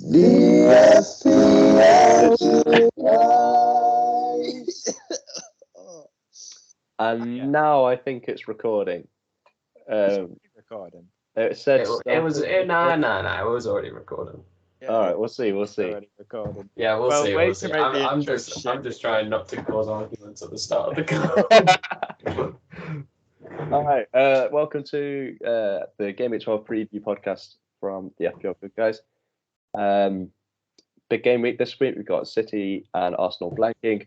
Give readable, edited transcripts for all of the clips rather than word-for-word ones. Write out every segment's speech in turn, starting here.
The FPL Good Guys. And now I think it's recording. Recording. It said It was already recording. Yeah, all right, we'll see. already recording. Yeah, we'll Well, see. wait We'll to see. make the I'm intro just shit. trying not to cause arguments at the start of the call. All right, welcome to the Gameweek 12 preview podcast from the FPL Good Guys. Big game week this week. We've got City and Arsenal blanking.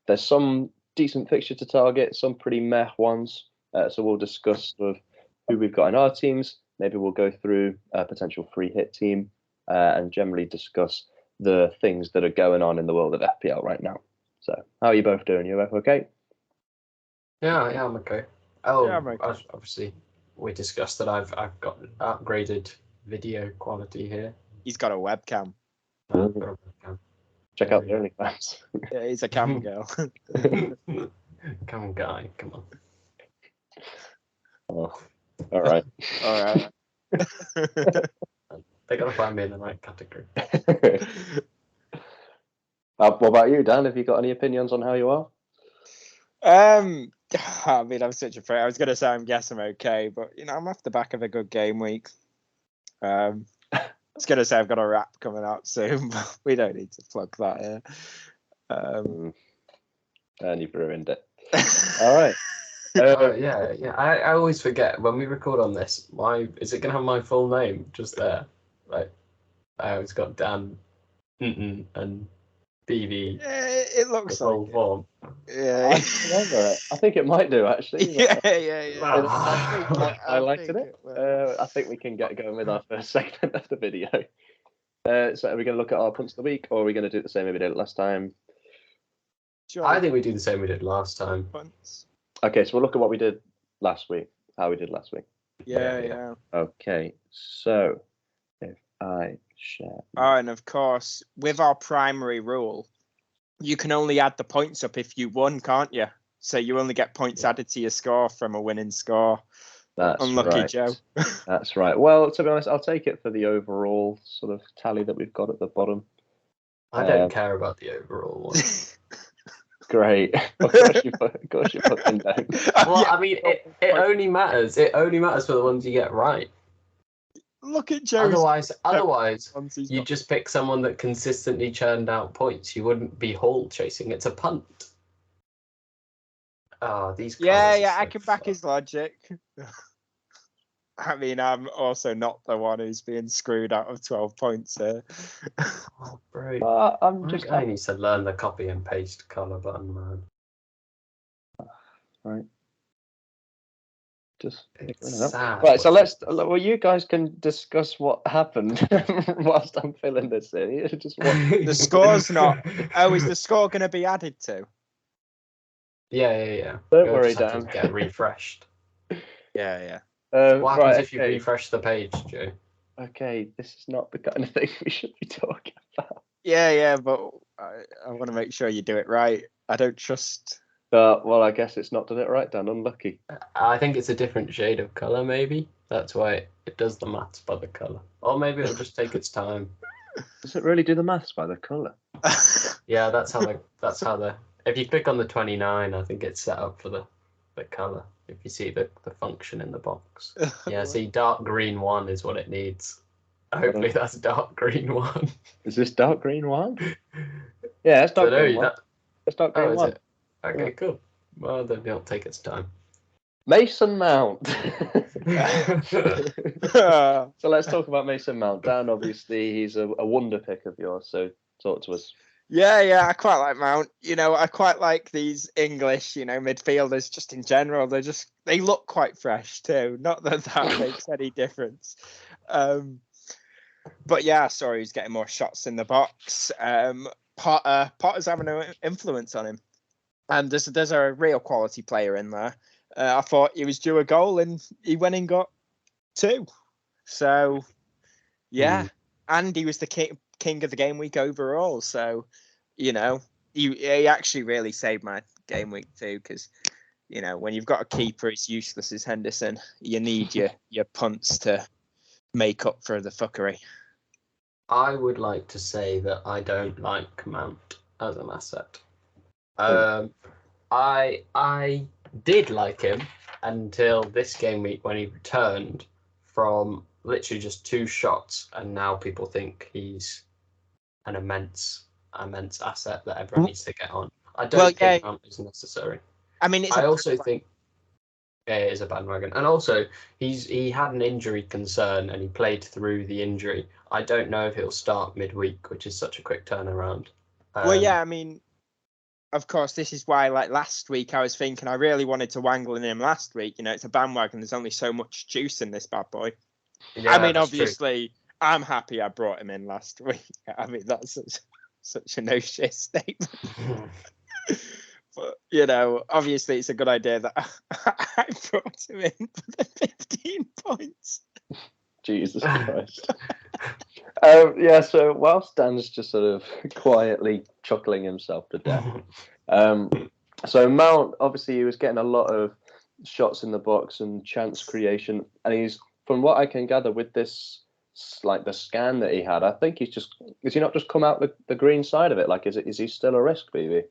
There's some decent fixture to target, some pretty meh ones. So we'll discuss sort of who we've got in our teams. Maybe we'll go through a potential free hit team and generally discuss the things that are going on in the world of FPL right now. So how are you both doing? You both okay? Yeah, I'm okay. Oh, Yeah, I'm okay. Obviously, we discussed that I've got upgraded video quality here. He's got a webcam. Check out the OnlyFans. Yeah, he's a cam girl. Come on, guy, come on. Oh, all right. All right. They gotta find me in the right category. What about you, Dan? Have you got any opinions on how you are? I mean, I'm such a prick. I was going to say I'm guessing I'm okay, but I'm off the back of a good game week. I was going to say I've got a rap coming out soon, but we don't need to plug that here. And you've ruined it. All right. Yeah. I always forget when we record on this. Is it gonna have my full name just there? Like, I always got Dan, and BB. Yeah, it looks the full like form. Yeah. I remember it. I think it might do actually. Yeah. I liked it. I think we can get going with our first segment of the video. So are we going to look at our punts of the week, or are we going to do the same as we did last time? Sure. I think we do the same we did last time. Punts. Okay, so we'll look at what we did last week. How we did last week. Yeah. Okay, so if I share. Oh, and of course, with our primary rule, you can only add the points up if you won, can't you? So you only get points added to your score from a winning score. That's Unlucky right. Joe. That's right. Well, to be honest, I'll take it for the overall sort of tally that we've got at the bottom. I don't care about the overall one. Great. Of course you put them down. Well, I mean, it only matters. It only matters for the ones you get right. Look at Joe. Otherwise, you just pick someone that consistently churned out points. You wouldn't be haul chasing. It's a punt. These. Yeah, I can back his logic. I mean, I'm also not the one who's being screwed out of 12 points here. Oh, bro. I need to learn the copy and paste colour button, man. Right. Just sad. Right, so you guys can discuss what happened whilst I'm filling this in. The score's not. Oh, is the score going to be added to? Yeah. Don't worry, Dan. Get refreshed. Yeah. What happens if you refresh the page, Joe? Okay, this is not the kind of thing we should be talking about. Yeah, but I want to make sure you do it right. I don't trust. Well, I guess it's not done it right, Dan. Unlucky. I think it's a different shade of colour, maybe. That's why it does the maths by the colour. Or maybe it'll just take its time. Does it really do the maths by the colour? Yeah, that's how the. If you click on the 29, I think it's set up for the colour. If you see the function in the box. Yeah, see, dark green 1 is what it needs. Hopefully that's dark green 1. Is this dark green 1? Yeah, it's dark green 1. It's dark green 1. Okay, cool. Well, then it'll take its time. Mason Mount. So let's talk about Mason Mount. Dan, obviously, he's a wonder pick of yours, so talk to us. Yeah, I quite like Mount. I quite like these English, midfielders just in general. They look quite fresh too. Not that makes any difference. But yeah, I saw he's getting more shots in the box. Potter's having an influence on him. And there's a real quality player in there. I thought he was due a goal and he went and got 2. So, yeah. And he was the king of the game week overall. So, he actually really saved my game week too. Because, when you've got a keeper as useless as Henderson, you need your punts to make up for the fuckery. I would like to say that I don't like Mount as an asset. I did like him until this game week when he returned from literally just 2 shots, and now people think he's an immense asset that everyone needs to get on. I don't think Mount is necessary. I mean, I also think it is a bandwagon, and also he had an injury concern and he played through the injury. I don't know if he'll start midweek, which is such a quick turnaround. I mean, of course, this is why, like last week, I was thinking I really wanted to wangle in him last week. You know, it's a bandwagon. There's only so much juice in this bad boy. Yeah, I mean, obviously, I'm happy I brought him in last week. I mean, that's such a no shit statement. But, you know, obviously, it's a good idea that I brought him in for the 15 points. Jesus Christ. So whilst Dan's just sort of quietly chuckling himself to death, so Mount, obviously, he was getting a lot of shots in the box and chance creation, and he's, from what I can gather with this, like the scan that he had, I think is he not just come out the green side of it? Like, is he still a risk, BB?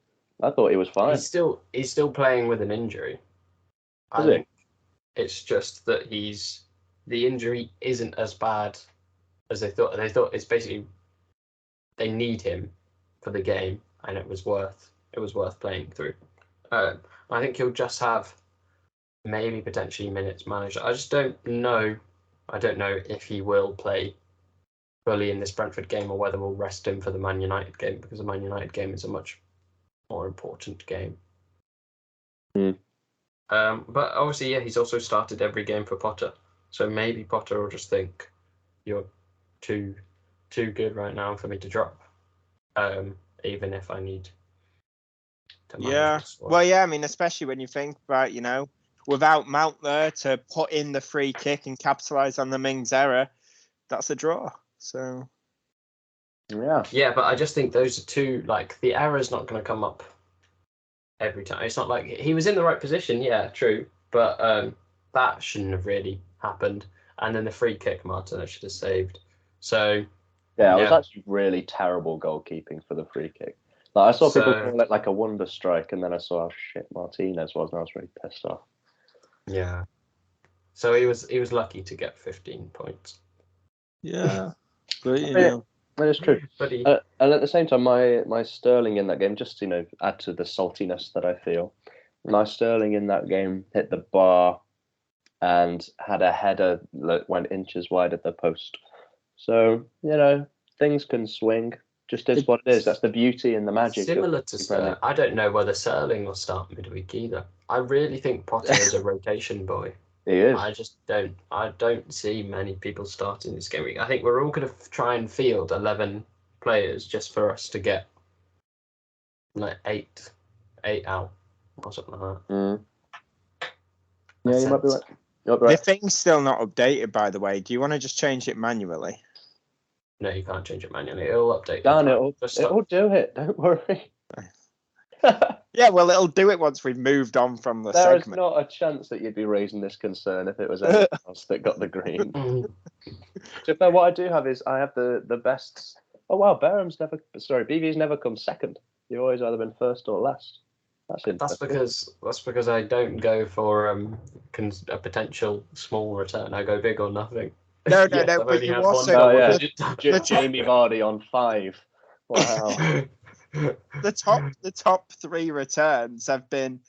I thought he was fine. He's still playing with an injury. I think it's just that the injury isn't as bad as they thought. They thought it's basically they need him for the game, and it was worth playing through. I think he'll just have maybe potentially minutes managed. I just don't know. I don't know if he will play fully in this Brentford game or whether we'll rest him for the Man United game, because the Man United game is a much more important game. But obviously, yeah, he's also started every game for Potter, so maybe Potter will just think you're too good right now for me to drop, even if I need to manage this one. Well, yeah, I mean, especially when you think about, you know, without Mount there to put in the free kick and capitalise on the Mings error, that's a draw. So yeah, but I just think those are two, like, the error's not going to come up every time. It's not like he was in the right position, yeah, true, but that shouldn't have really happened. And then the free kick Martinez should have saved. So yeah, it was actually really terrible goalkeeping for the free kick. Like, I saw people call it like a wonder strike, and then I saw how shit Martinez was, and I was really pissed off. Yeah. So he was lucky to get 15 points. Yeah, but you Yeah, know, that is true. But and at the same time, my Sterling in that game, just add to the saltiness that I feel. My Sterling in that game hit the bar and had a header that went inches wide at the post. So, things can swing. Just is what it is. That's the beauty and the magic. Similar to Sterling, I don't know whether Sterling will start midweek either. I really think Potter is a rotation boy. He is. I don't see many people starting this game week. I think we're all going to try and field 11 players just for us to get like eight out or something like that. Yeah, you might be right. The thing's still not updated, by the way. Do you want to just change it manually? No, you can't change it manually. It'll update. Dan, it'll do it. Don't worry. Yeah, well, it'll do it once we've moved on from the segment. segment. There's not a chance that you'd be raising this concern if it was anyone else that got the green. So, what I do have is I have the best. Oh wow, BV's never come second. You've always either been first or last. That's because I don't go for a potential small return. I go big or nothing. No. But you also Jamie Vardy on 5. Wow. The top 3 returns have been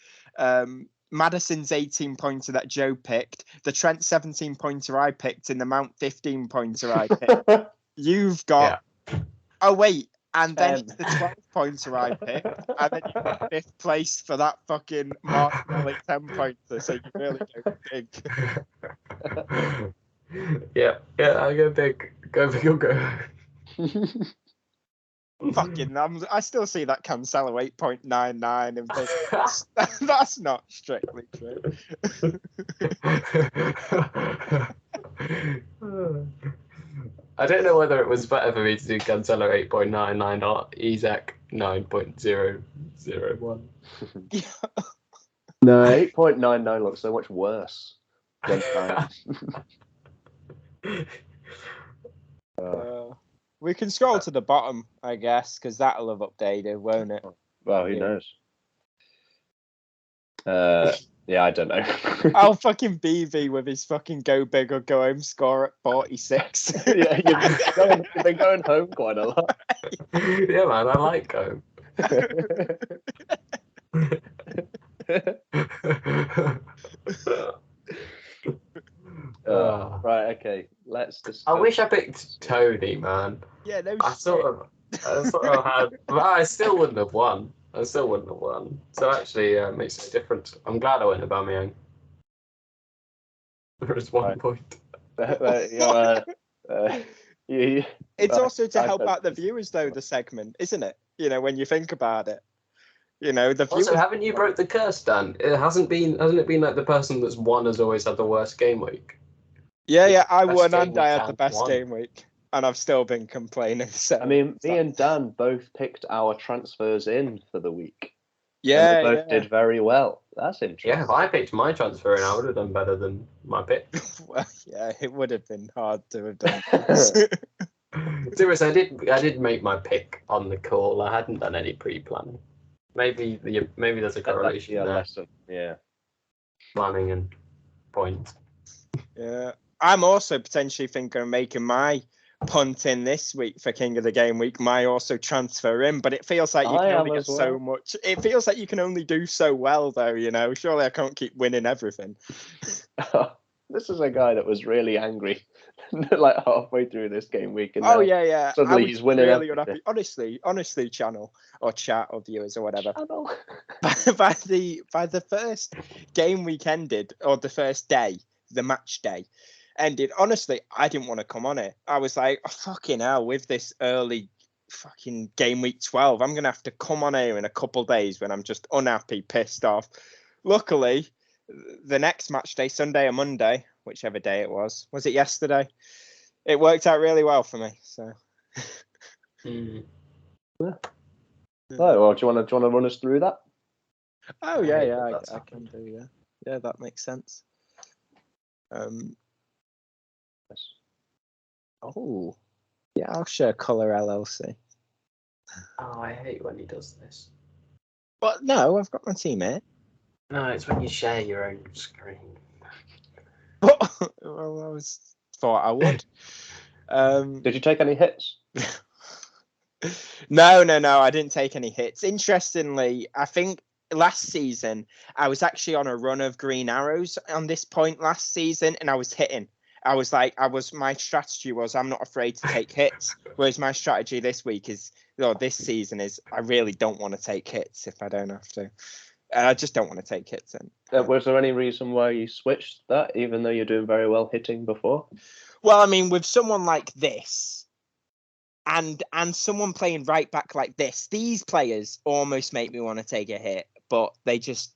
Madison's 18-pointer that Joe picked, the Trent 17-pointer I picked, and the Mount 15-pointer I picked. You've got oh wait, and then it's the 12-pointer I picked, and then you got 5th place for that fucking Martinelli 10-pointer. So you really go big. Yeah, I go big. Go big or go. Fucking, I still see that Cancelo 8.99 and think that's not strictly true. I don't know whether it was better for me to do Cancelo 8.99 or Isaac 9.001. No, 8.99 looks so much worse. We can scroll to the bottom, I guess, because that'll have updated, won't it? Well, who Yeah. knows? Yeah, I don't know. Oh, fucking BV with his fucking go big or go home score at 46. Yeah, you've been going home quite a lot. Yeah, man, I like home. Right, okay. Let's discuss. I wish I picked Tony, man. Yeah, no I shit. sort of had, but I still wouldn't have won. So actually, it makes no difference. I'm glad I went Aubameyang. There is 1 Right. point. It's also to I help don't- out the viewers, though, the segment, isn't it? You know, when you think about it. You know, the viewers. Also, haven't you broke the curse, Dan? Hasn't it been like the person that's won has always had the worst game week? Yeah, I Best won game and I week had the and best won. game week. And I've still been complaining. So I mean, me and Dan both picked our transfers in for the week. yeah, And we both did very well. That's interesting. Yeah, if I picked my transfer in, I would have done better than my pick. Well, yeah, it would have been hard to have done. Seriously, I did make my pick on the call. I hadn't done any pre-planning. Maybe there's a correlation Yeah, there. lesson. Yeah. Planning and points. Yeah, I'm also potentially thinking of making my punt in this week for King of the Game week. My also transfer in, but it feels like you I can am only get as well. so much. It feels like you can only do so well, though. You know, surely I can't keep winning everything. This is a guy that was really angry, like halfway through this game week, and Oh now yeah. suddenly I was he's winning really everything. unhappy. Honestly, channel or chat or viewers or whatever. Channel. by the first game week ended, or the first day, the match day ended, honestly, I didn't want to come on it. I was like, oh, fucking hell, with this early fucking game week 12, I'm gonna have to come on here in a couple days when I'm just unhappy, pissed off. Luckily, the next match day, Sunday or Monday, whichever day it was it yesterday? It worked out really well for me. So Oh, well, do you want to run us through that? oh I yeah, hate yeah, that I that's can happened. do, yeah, that makes sense. Oh, yeah, I'll share Color LLC. Oh, I hate when he does this. But no, I've got my teammate. No, it's when you share your own screen. Well, I thought I would. Did you take any hits? No, I didn't take any hits. Interestingly, I think last season I was actually on a run of green arrows on this point last season, and I was hitting. My strategy was I'm not afraid to take hits. Whereas my strategy this season is I really don't want to take hits if I don't have to. I just don't want to take hits in. Was there any reason why you switched that, even though you're doing very well hitting before? Well, I mean, with someone like this, and someone playing right back like this, these players almost make me want to take a hit, but they just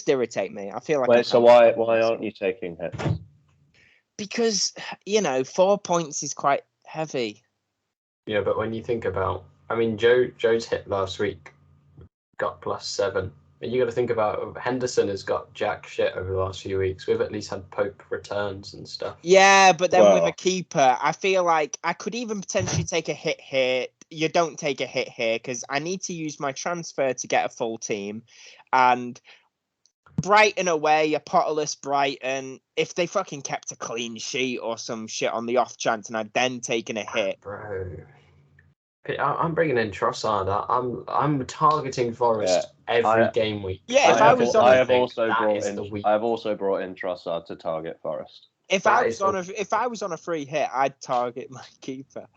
irritate me. I feel like. Wait, so why aren't you taking hits? Because 4 points is quite heavy. Yeah, but when you think about, I mean, Joe's hit last week got +7. And you got to think about Henderson has got jack shit over the last few weeks. We've at least had Pope returns and stuff. Yeah, but then with a keeper, I feel like I could even potentially take a hit here. You don't take a hit here because I need to use my transfer to get a full team. And Brighton away, a potterless Brighton, if they fucking kept a clean sheet or some shit on the off chance and I'd then taken a hit. Bro. I'm bringing in Trossard. I'm targeting Forest every game week. Yeah, I have also brought in Trossard to target Forest. If I was on a free hit, I'd target my keeper.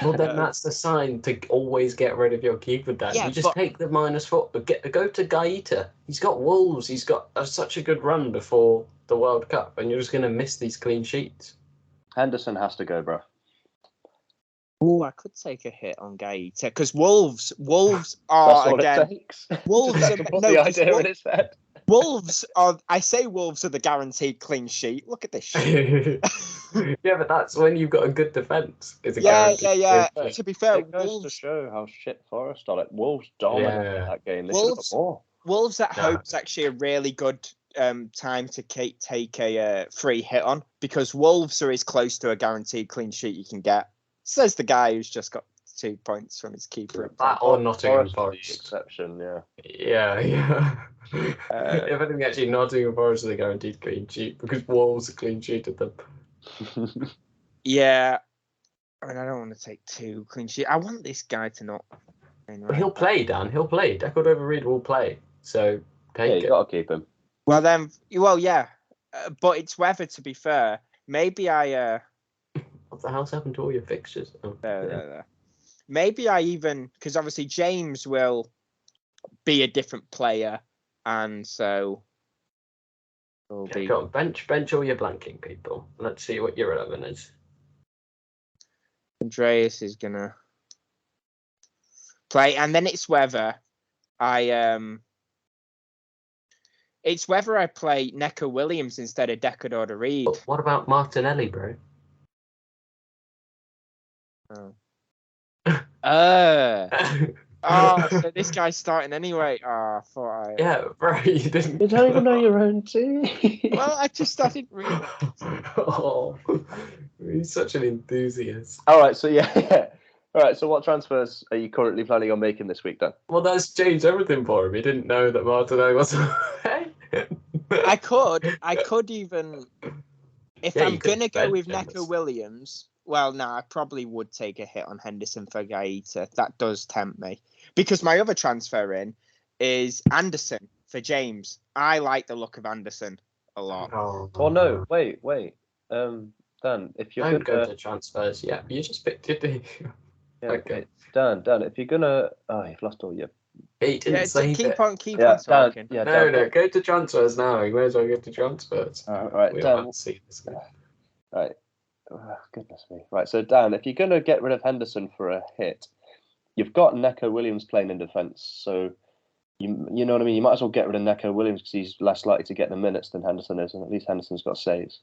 Well, then that's the sign to always get rid of your keeper, Dan. Yeah, you just take the -4. Go to Gaeta. He's got Wolves. He's got such a good run before the World Cup, and you're just going to miss these clean sheets. Henderson has to go, bro. Oh, I could take a hit on Gaeta because Wolves That's are all again. it takes. Wolves That's what the idea in his head. Wolves are. I say Wolves are the guaranteed clean sheet. Look at this shit. Yeah, but that's when you've got a good defense. Yeah. To be fair, It goes to show how shit Forest are. Like Wolves dominated that game. They should have got more. Wolves at home is actually a really good time to take a free hit on because Wolves are as close to a guaranteed clean sheet you can get. Says the guy who's just got 2 points from his keeper. That or Nottingham Forest is Forest. the exception, yeah. Yeah. If anything, actually, Nottingham Forest is a guaranteed clean sheet because Wolves clean sheeted them. Yeah. I mean, I don't want to take 2 clean sheets. I want this guy to not. But he'll play, Dan. He'll play. Deco Reed will play. So Yeah, take you it. got to keep him. Well, then, yeah. But it's whether, to be fair, maybe I. What the hell's happened to all your fixtures? Oh, There. Maybe I even, because obviously James will be a different player, and so will be. Go on, bench all your blanking people. Let's see what your 11 is. Andreas is gonna play, and then it's whether I It's whether I play Neco Williams instead of Decador Reed. But what about Martinelli, bro? Oh. So this guy's starting anyway. Yeah, bro, you didn't. You don't even know your own team. Well, I didn't realize. Oh, he's such an enthusiast. All right, so yeah. All right, so what transfers are you currently planning on making this week, then? Well, that's changed everything for him. He didn't know that Martinelli was. I could even, if Yeah, I'm you could gonna go bench with him. Neco Williams. Well, no, I probably would take a hit on Henderson for Gaeta. That does tempt me because my other transfer in is Anderson for James. I like the look of Anderson a lot. Oh, Oh no, wait. Dan, if you're don't gonna go to transfers. Yeah, you just picked your team. yeah, Okay. wait, Dan, if you're gonna you've lost all your He didn't Yeah, say keep that. on Dan, talking. yeah, No, Dan. go to transfers now. You may as well go to transfers. All right, We Dan. want to see this guy. Right. Oh, goodness me. Right, so Dan, if you're gonna get rid of Henderson for a hit, you've got Neco Williams playing in defence, so you know what I mean. You might as well get rid of Neco Williams because he's less likely to get the minutes than Henderson is, and at least Henderson's got saves.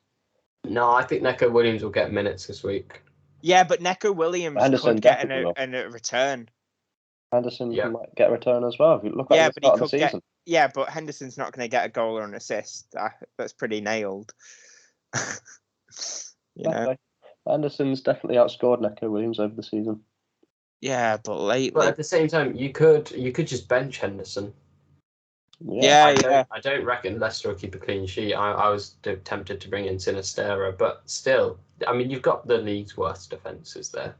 No, I think Neco Williams will get minutes this week. Yeah, but Neco Williams Henderson could get definitely will. a return. Henderson Yeah. might get a return as well. If you look at Yeah, the but he start of the could get. season. Yeah, but Henderson's not going to get a goal or an assist. That's pretty nailed. Okay. Henderson's definitely outscored Neco Williams over the season. Yeah, but lately. But at the same time, you could just bench Henderson. Yeah. I don't reckon Leicester will keep a clean sheet. I was tempted to bring in Sinistera, but still, I mean, you've got the league's worst defences there.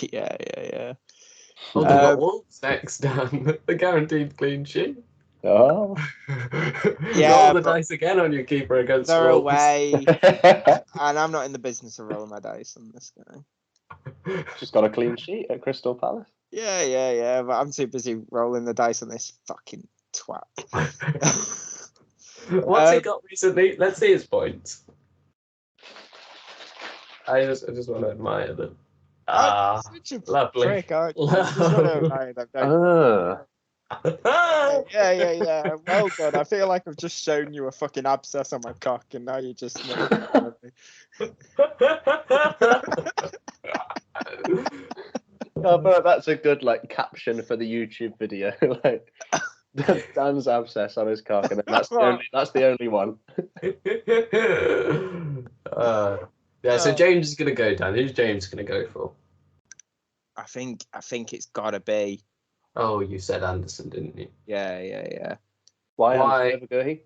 Yeah. Oh, they've got Wolves next, Dan. The guaranteed clean sheet. Oh. Yeah, Roll the but dice again on your keeper against they're Wolves. away, and I'm not in the business of rolling my dice on this guy. Just got a clean sheet at Crystal Palace. Yeah, but I'm too busy rolling the dice on this fucking twat. What's he got recently? Let's see his points. I just want to admire them. Such a lovely. prick, aren't you? Just wanna admire them, don't you? Yeah. Well done. I feel like I've just shown you a fucking abscess on my cock, and now you just. But that's a good caption for the YouTube video. Dan's abscess on his cock, and then that's the only one. So James is gonna go, Dan. Who's James gonna go for? I think it's gotta be. Oh, you said Anderson, didn't you? Yeah. Why Anderson over Gurhey?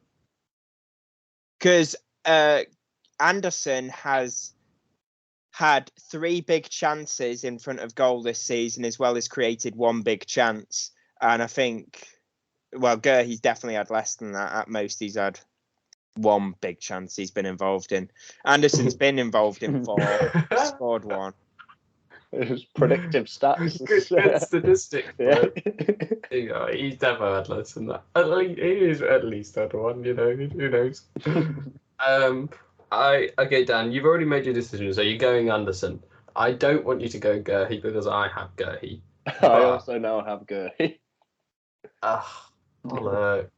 Because Anderson has had 3 big chances in front of goal this season, as well as created 1 big chance. And I think, Gurhey's definitely had less than that. At most, he's had 1 big chance he's been involved in. Anderson's been involved in 4, scored 1. It was predictive stats. Good statistic. Yeah. He's definitely had less than that. He's at least had 1. You know, who knows? Okay, Dan, you've already made your decision, so you're going Anderson. I don't want you to go Gurhey because I have Gurhey. I also now have Gurhey. Look.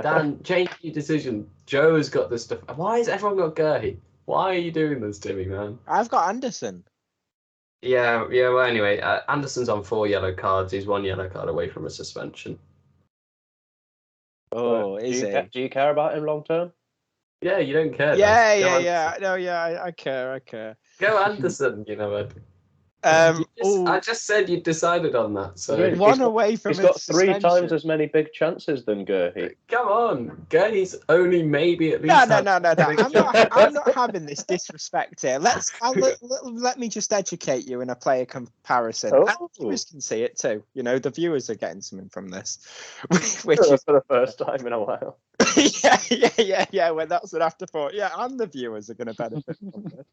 Dan, change your decision. Joe has got this stuff. Why has everyone got Gurhey? Why are you doing this to me, man? I've got Anderson. Yeah. Well, anyway, Anderson's on 4 yellow cards. He's 1 yellow card away from a suspension. Oh, is it? Do you care about him long term? Yeah, you don't care. Yeah. No, I care. Go Anderson, you know. I just said you decided on that. So Really? one away from He's got his 3 times suspension. as many big chances than Gurhey. come on, Gay's only maybe at No. least. I'm not having this disrespect here. Let me just educate you in a player comparison. Oh. And the viewers can see it too. You know, the viewers are getting something from this, which is For the first time in a while. yeah. Well, that's an afterthought. Yeah, and the viewers are going to benefit from this.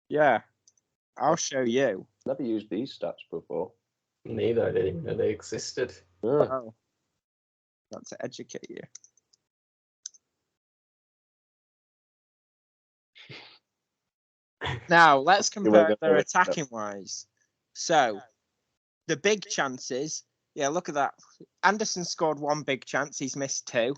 Yeah, I'll show you. Never used these stats before. Neither, I didn't even know they existed. Yeah. Oh, not to educate you. Now let's compare their attacking wise. So the big chances, yeah, look at that. Anderson scored 1 big chance, he's missed 2,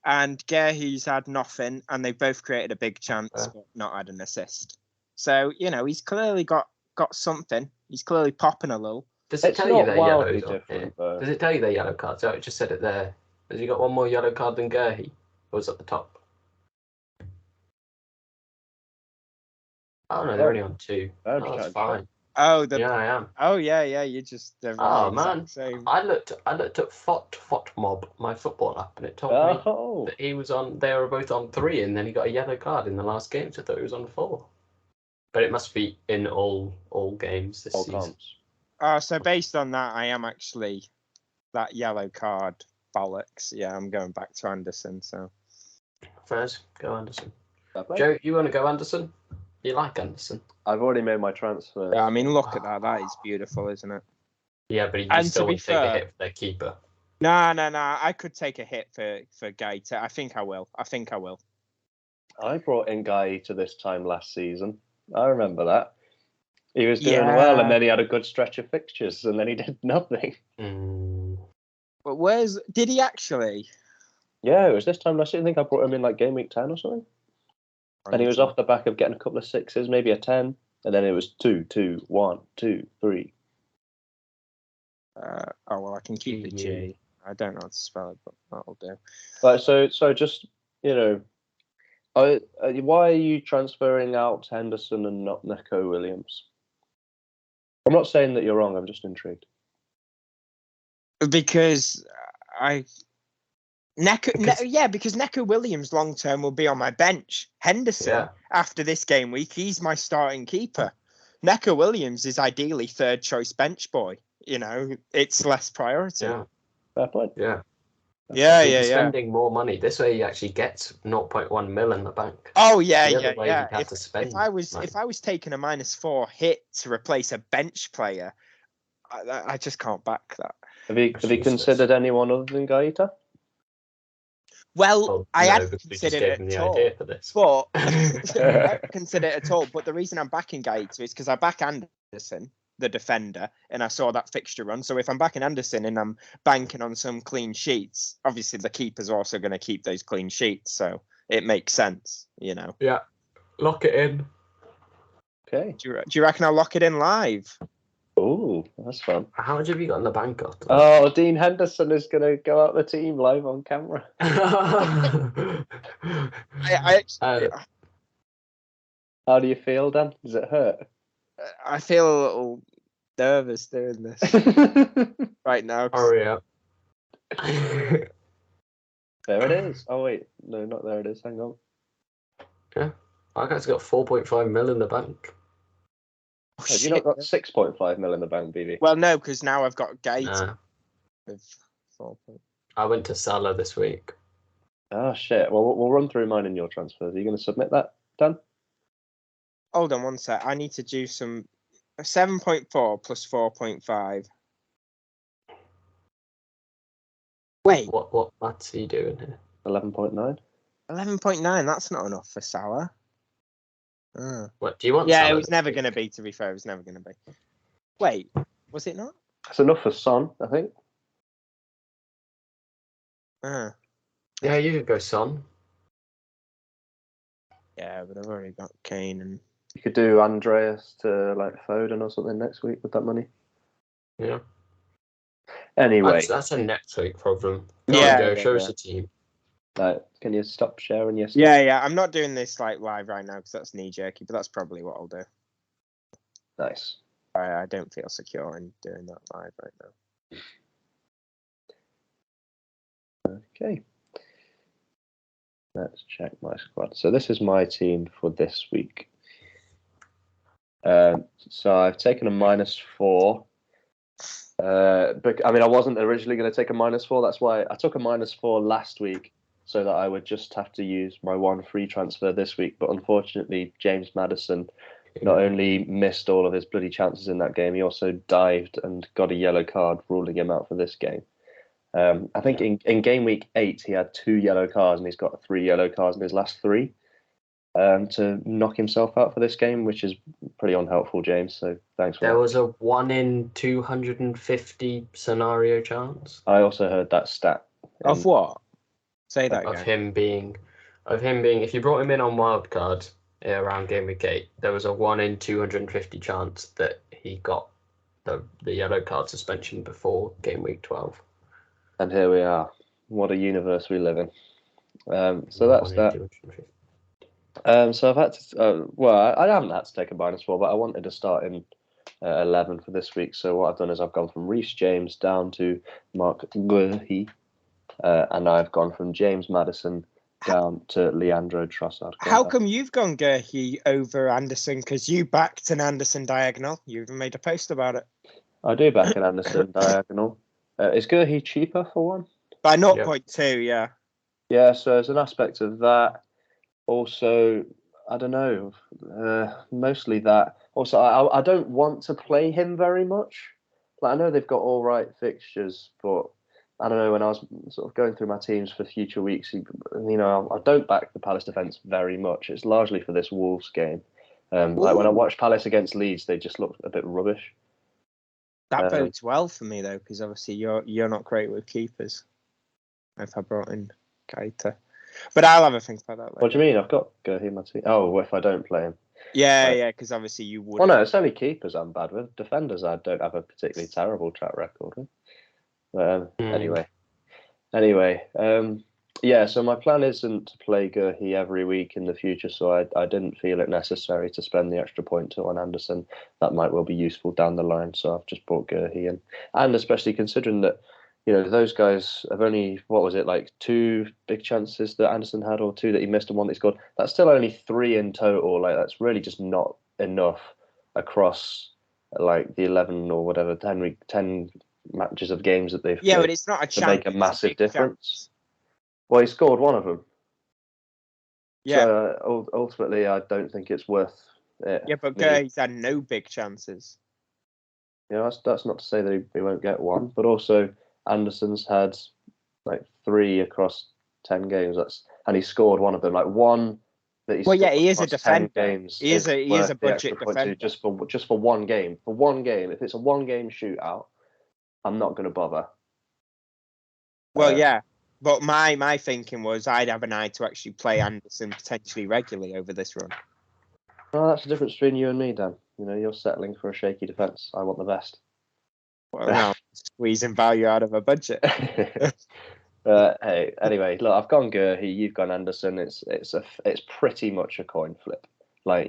and Gurhey's had nothing, and they've both created a big chance but not had an assist. So you know he's clearly got something. He's clearly popping a little. Does it It's tell you not they're wildly yellows on here? different, though. Does it tell you they're yellow cards? Oh, it just said it there. Has he got one more yellow card than Gurhey? Or was it at the top? Oh no, they're only on 2. I'm Oh, that's just fine. Oh, Yeah, I am. Oh yeah. You just Oh man, same. I looked at FotMob, my football app, and it told me that he was on. They were both on 3, and then he got a yellow card in the last game. So I thought he was on 4. But it must be in all games this season. So based on that, I am actually that yellow card bollocks. Yeah, I'm going back to Anderson. So First, go Anderson. Joe, you want to go Anderson? You like Anderson? I've already made my transfer. yeah, I mean, look at that. That is beautiful, isn't it? Yeah, but you And still to be would take a fair- hit for their keeper. No. I could take a hit for Gaeta. I think I will. I brought in Guy to this time last season. I remember that. He was doing well, and then he had a good stretch of fixtures, and then he did nothing. But did he actually? Yeah, it was this time last year. I think I brought him in like Gameweek 10 or something. And he was off the back of getting a couple of 6s, maybe a 10, and then it was 2, 2, 1, 2, 3. Oh well, I can keep the G. I don't know how to spell it, but that'll do. Right, so just why are you transferring out Henderson and not Neco Williams? I'm not saying that you're wrong. I'm just intrigued. Because because Neco Williams long term will be on my bench. Henderson after this game week, he's my starting keeper. Neco Williams is ideally 3rd choice bench boy. You know, it's less priority. Yeah. Fair point. Yeah. Yeah. Spending more money this way, he actually gets 0.1 mil in the bank. Oh yeah. If I was taking a -4 hit to replace a bench player, I just can't back that. Have you considered anyone other than Gaeta? Well, I hadn't considered it at all. But I hadn't considered it at all. But the reason I'm backing Gaeta is because I back Anderson, the defender, and I saw that fixture run. So if I'm backing Anderson and I'm banking on some clean sheets, obviously the keeper's also going to keep those clean sheets. So it makes sense, you know. Yeah, lock it in. Okay. Do you reckon I'll lock it in live? Oh, that's fun. How much have you got in the bank after that? Oh, Dean Henderson is going to go out the team live on camera. How do you feel, Dan? Does it hurt? I feel a little nervous doing this right now. Hurry up. There it is. Oh, wait. No, not there it is. Hang on. Yeah. Our guy's got 4.5 mil in the bank. Have you not got 6.5 mil in the bank, BB? Well, no, because now I've got Gaeta with 4. I went to Salah this week. Oh, shit. Well, we'll run through mine and your transfers. Are you going to submit that, Dan? Hold on one sec. I need to do some 7.4 plus 4.5. Wait. What maths are you doing here? 11.9. 11.9. That's not enough for Salah. What do you want? Yeah, Salah it was never going to be. To be fair, it was never going to be. Wait, was it not? That's enough for Son, I think. Yeah, you could go Son. Yeah, but I've already got Kane and. You could do Andreas to like Foden or something next week with that money. Yeah. Anyway, that's a next week problem. Show us a team. Can you stop sharing your stuff? Yeah. I'm not doing this like live right now because that's knee jerky, but that's probably what I'll do. Nice. I don't feel secure in doing that live right now. Okay. Let's check my squad. So this is my team for this week. So I've taken a -4. But I mean, I wasn't originally going to take a -4. That's why I took a -4 last week, so that I would just have to use my one free transfer this week. But unfortunately, James Maddison not only missed all of his bloody chances in that game, he also dived and got a yellow card, ruling him out for this game. I think in game week 8, he had 2 yellow cards, and he's got 3 yellow cards in his last 3 to knock himself out for this game, which is pretty unhelpful, James. So thanks for that. There was a 1 in 250 scenario chance. I also heard that stat. Of what? Say that Of again. him being, if you brought him in on wildcard around game week 8, there was a 1 in 250 chance that he got the yellow card suspension before game week 12. And here we are. What a universe we live in. So that's that. So I've had to. I haven't had to take a -4, but I wanted to start in 11 for this week. So what I've done is I've gone from Reece James down to Mark Guehi, and I've gone from James Maddison down to Leandro Trossard. How come you've gone Guehi over Anderson? Because you backed an Anderson diagonal. You even made a post about it. I do back an Anderson diagonal. Is Guehi cheaper for one? By 0.2, yeah. Yeah, so there's an aspect of that. Also, I don't know, mostly that. Also, I don't want to play him very much. Like, I know they've got all right fixtures, but I don't know, when I was sort of going through my teams for future weeks, I don't back the Palace defence very much. It's largely for this Wolves game. Like when I watched Palace against Leeds, they just looked a bit rubbish. That bodes well for me, though, because obviously you're not great with keepers. If I brought in Keita. But I'll have a think about that later. What do you mean? I've got Guehi in my team. Oh, if I don't play him. Yeah, because obviously you would. Well, no, it's only keepers I'm bad with. Defenders I don't have a particularly terrible track record with. Anyway. Yeah, so my plan isn't to play Guehi every week in the future, so I didn't feel it necessary to spend the extra point on Anderson. That might well be useful down the line, so I've just brought Guehi in. And especially considering that, those guys have only, 2 big chances that Anderson had, or 2 that he missed and 1 that he scored. That's still only 3 in total. Like, that's really just not enough across the 11 or whatever 10 matches of games that they've played, but it's not a chance to make a massive difference. Chance. Well, he scored 1 of them. Yeah. So ultimately, I don't think it's worth it. Yeah, but he's had no big chances. That's not to say that he won't get 1, but also Anderson's had 3 across 10 games. And he scored 1 of them. 1 that he's. Well, yeah, he is a defender. Games he is a budget defender. Just for 1 game. For 1 game, if it's a 1-game shootout, I'm not going to bother. Well, yeah. But my thinking was I'd have an eye to actually play Anderson potentially regularly over this run. Well, that's the difference between you and me, Dan. You're settling for a shaky defence. I want the best. Well, now squeezing value out of a budget. Hey, anyway, look, I've gone Guehi, you've gone Anderson. It's pretty much a coin flip.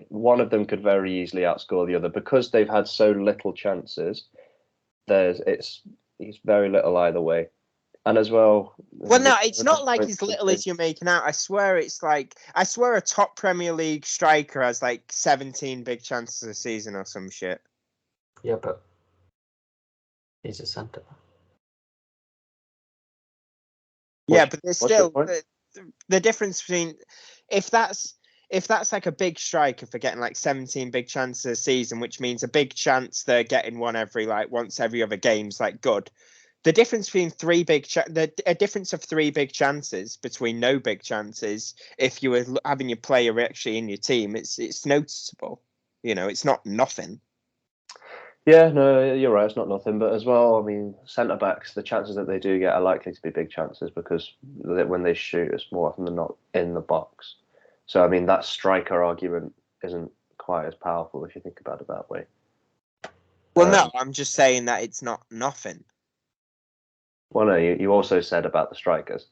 One of them could very easily outscore the other because they've had so little chances. It's very little either way. And as well. Well, no, it's not like as little as you're making out. I swear a top Premier League striker has 17 big chances a season or some shit. Yeah, but he's a centre. Yeah, but there's still the difference between if that's a big striker for getting 17 big chances a season, which means a big chance they're getting one every once every other game's good. The difference between a difference of 3 big chances between no big chances, if you were having your player actually in your team, it's noticeable. It's not nothing. Yeah, no, you're right. It's not nothing, but as well, I mean, centre backs, the chances that they do get are likely to be big chances because when they shoot, it's more often than not in the box. So, I mean, that striker argument isn't quite as powerful if you think about it that way. Well, no, I'm just saying that it's not nothing. Well, no, you also said about the strikers.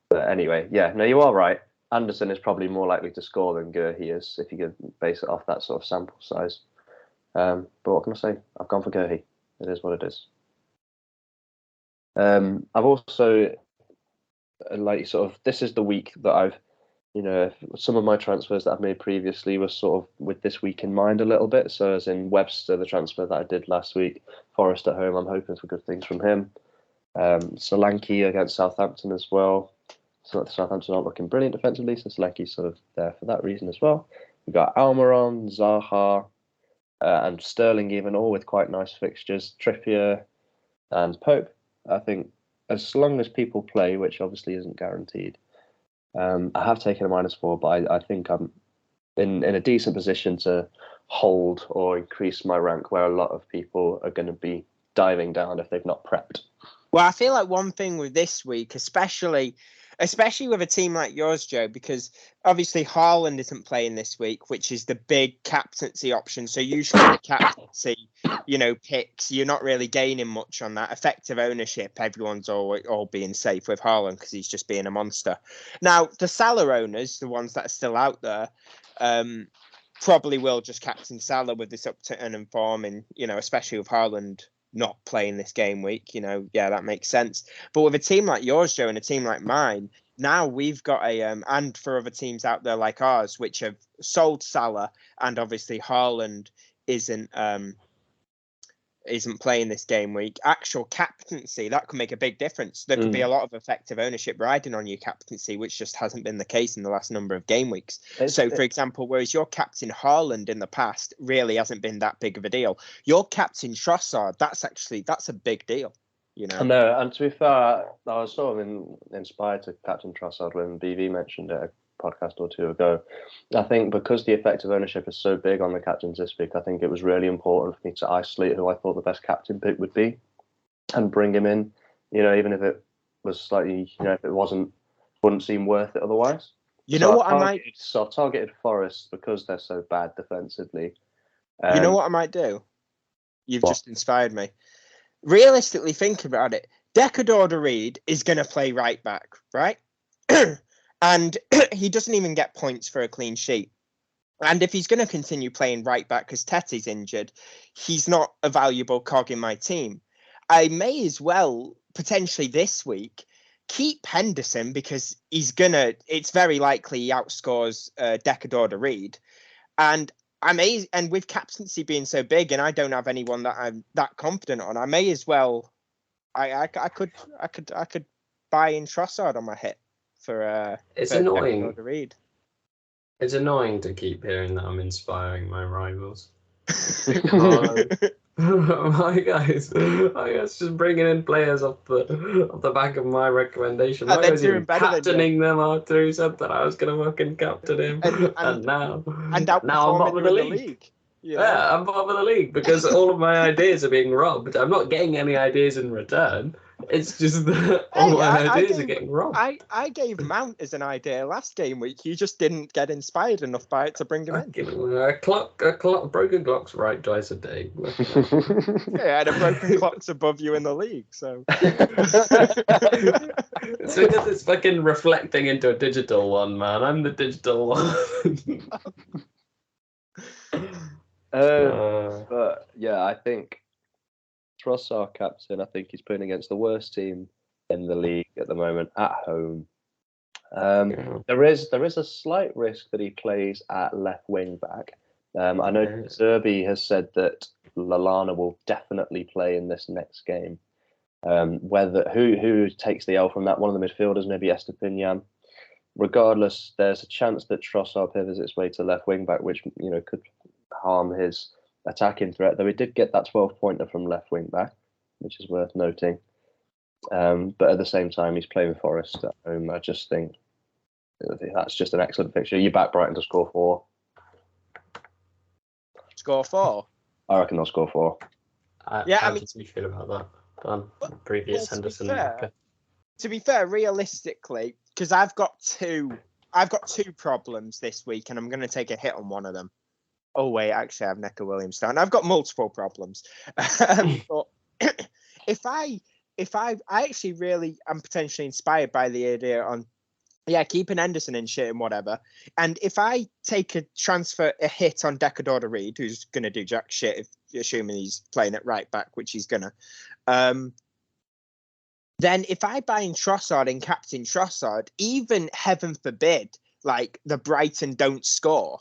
But anyway, yeah, no, you are right. Anderson is probably more likely to score than Guehi is, if you could base it off that sort of sample size. But what can I say? I've gone for Gohi. It is what it is. I've also this is the week that I've, some of my transfers that I've made previously were sort of with this week in mind a little bit. So as in Webster, the transfer that I did last week, Forest at home, I'm hoping for good things from him. Solanke against Southampton as well. So Southampton aren't looking brilliant defensively, so Solanke's sort of there for that reason as well. We've got Almiron, Zaha, and Sterling even, all with quite nice fixtures. Trippier and Pope. I think as long as people play, which obviously isn't guaranteed, I have taken a -4, but I think I'm in a decent position to hold or increase my rank where a lot of people are going to be diving down if they've not prepped. Well, I feel like one thing with this week, especially with a team like yours, Joe, because obviously Haaland isn't playing this week, which is the big captaincy option. So usually the captaincy, picks, you're not really gaining much on that. Effective ownership, everyone's all being safe with Haaland because he's just being a monster. Now, the Salah owners, the ones that are still out there, probably will just captain Salah with this upturn in form, and especially with Haaland not playing this game week, that makes sense. But with a team like yours, Joe, and a team like mine, now we've got and for other teams out there like ours, which have sold Salah, and obviously Haaland isn't playing this game week, actual captaincy, that could make a big difference. There could be a lot of effective ownership riding on your captaincy, which just hasn't been the case in the last number of game weeks. For example, whereas your captain Haaland in the past really hasn't been that big of a deal, your captain Trossard, that's a big deal. I know, and to be fair, I was sort of inspired to captain Trossard when BV mentioned it podcast or two ago. I think because the effective ownership is so big on the captains this week, I think it was really important for me to isolate who I thought the best captain pick would be and bring him in, even if it was slightly, if it wouldn't seem worth it otherwise. I've targeted Forest because they're so bad defensively. You know what I might do? You've just inspired me. Realistically, think about it. Decador Reed is going to play right back, right? And he doesn't even get points for a clean sheet. And if he's going to continue playing right back because Tetty's injured, he's not a valuable cog in my team. I may as well, potentially this week, keep Henderson because it's very likely he outscores Decador Reed. And and with captaincy being so big, and I don't have anyone that I'm that confident on, I may as well. I could buy in Trossard on my hit for. It's for annoying. Reed. It's annoying to keep hearing that I'm inspiring my rivals. My guys just bringing in players off the back of my recommendation. My guys even captaining them after he said that I was going to fucking captain him, and now I'm bottom of the league. Yeah, I'm bottom of the league because all of my ideas are being robbed. I'm not getting any ideas in return. It's just that all my ideas are getting robbed. I gave Mount as an idea last game week. You just didn't get inspired enough by it to bring him in. A broken clock's right twice a day. Yeah, and a broken clock's above you in the league, so. It's because it's fucking reflecting into a digital one, man. I'm the digital one. But yeah, I think Trossard captain. I think he's playing against the worst team in the league at the moment at home. There is a slight risk that he plays at left wing back. I know Zerbi has said that Lallana will definitely play in this next game. Whether who takes the L from that, one of the midfielders, maybe Estepinian. Regardless, there's a chance that Trossard pivots its way to left wing back, which could harm his attacking threat. Though he did get that 12-pointer from left wing back, which is worth noting. But at the same time, he's playing Forest at home. I just think that's just an excellent fixture. You back Brighton to score 4. Score 4? I reckon they'll score 4. How did you feel about that? Previous Henderson. To be fair, realistically, because I've got two problems this week, and I'm going to take a hit on one of them. Oh wait, actually, I have Neco Williams down. I've got multiple problems. But if I actually really am potentially inspired by the idea on Yeah, keeping Henderson in shit and whatever. And if I take a hit on Decador Reed, who's going to do jack shit, if assuming he's playing at right back, which he's gonna, then if I buy in Trossard and captain Trossard, even heaven forbid, like the Brighton don't score,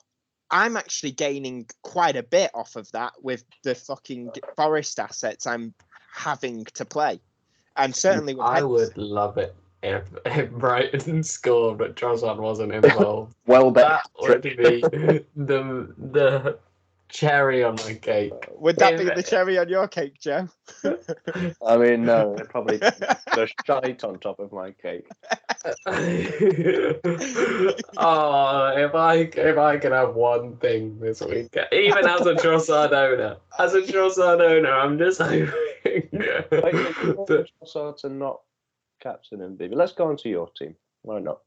I'm actually gaining quite a bit off of that with the fucking Forest assets I'm having to play. And certainly with I would love it if Brighton scored, but Trossard wasn't involved. Well, That would be the cherry on my cake. Would that be the cherry on your cake, Joe? I mean, no, it probably the shite on top of my cake. Oh, if I can have one thing this week, even as a Trossard owner, I'm just hoping. Trossard's not captain and BB. Let's go on to your team. Why not?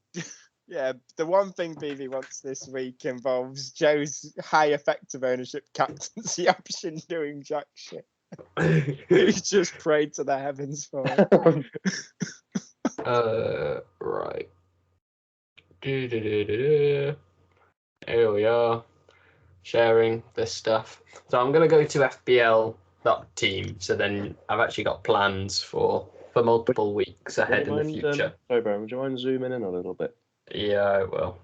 Yeah, the one thing BB wants this week involves Joe's high effective ownership captaincy option doing jack shit. He's just prayed to the heavens for it. Right. Here we are, sharing this stuff. So I'm gonna go to FPL.team. So then I've actually got plans for multiple weeks ahead in the future. Sorry, Brian, would you mind zooming in a little bit? Yeah, I will.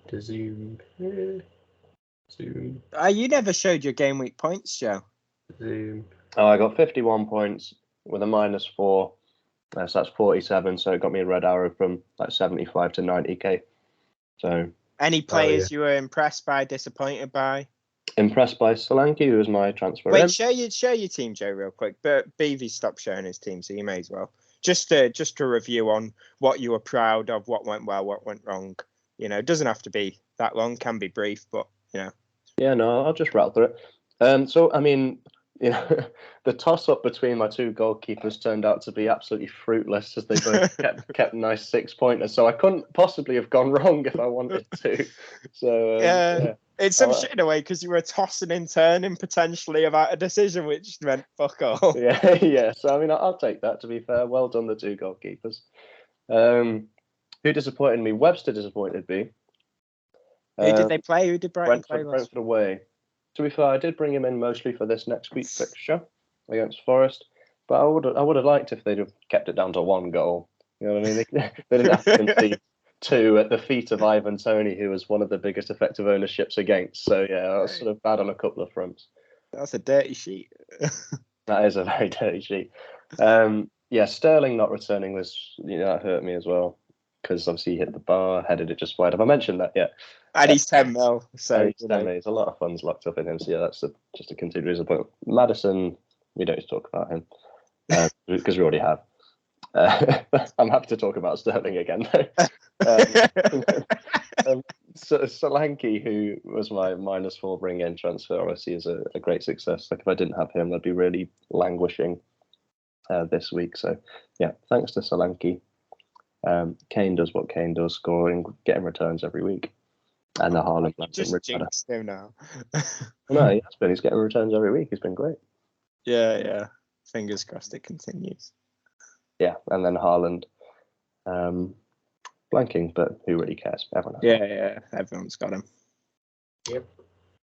To zoom. Zoom. You never showed your game week points, Joe. Zoom. Oh, I got 51 points with a -4. So that's 47. So it got me a red arrow from like 75 to 90k. So any players you were impressed by, disappointed by? Impressed by Solanke, who was my transfer. Wait, share your team, Joe, real quick. But BV stopped showing his team, so you may as well. Just to review on what you were proud of, what went well, what went wrong. You know, it doesn't have to be that long, can be brief, but you know. Yeah, no, I'll just rattle through it. So I mean, you know, the toss-up between my two goalkeepers turned out to be absolutely fruitless, as they both kept nice 6-pointers. So I couldn't possibly have gone wrong if I wanted to. So yeah. It's some shit in a way because you were tossing and turning potentially about a decision which meant fuck all. Yeah. So I mean, I'll take that. To be fair, well done, the two goalkeepers. Who disappointed me? Webster disappointed me. Who did they play? Who did Brighton play? Brentford away. To be fair, I did bring him in mostly for this next week's fixture against Forest, but I would have liked if they'd have kept it down to 1 goal. You know what I mean? They didn't have to concede 2 at the feet of Ivan Toney, who was one of the biggest effective ownerships against. So yeah, that was sort of bad on a couple of fronts. That's a dirty sheet. That is a very dirty sheet. Yeah, Sterling not returning was, that hurt me as well, because obviously he hit the bar, headed it just wide. Have I mentioned that yet? And he's 10 mil, so he's 10 mil. There's a lot of funds locked up in him. So yeah, that's just a continued disappointment. Madison, we don't need to talk about him because we already have. I'm happy to talk about Sterling again though. Solanke, who was my -4 bring-in transfer, obviously is a great success. Like if I didn't have him, I'd be really languishing this week. So yeah, thanks to Solanke. Kane does what Kane does, scoring, getting returns every week. And the Haaland just jinxed him now. No, he has been. He's getting returns every week. He's been great. Yeah. Fingers crossed it continues. Yeah, and then Haaland blanking, but who really cares? Everyone has. Yeah, everyone's got him. Yep.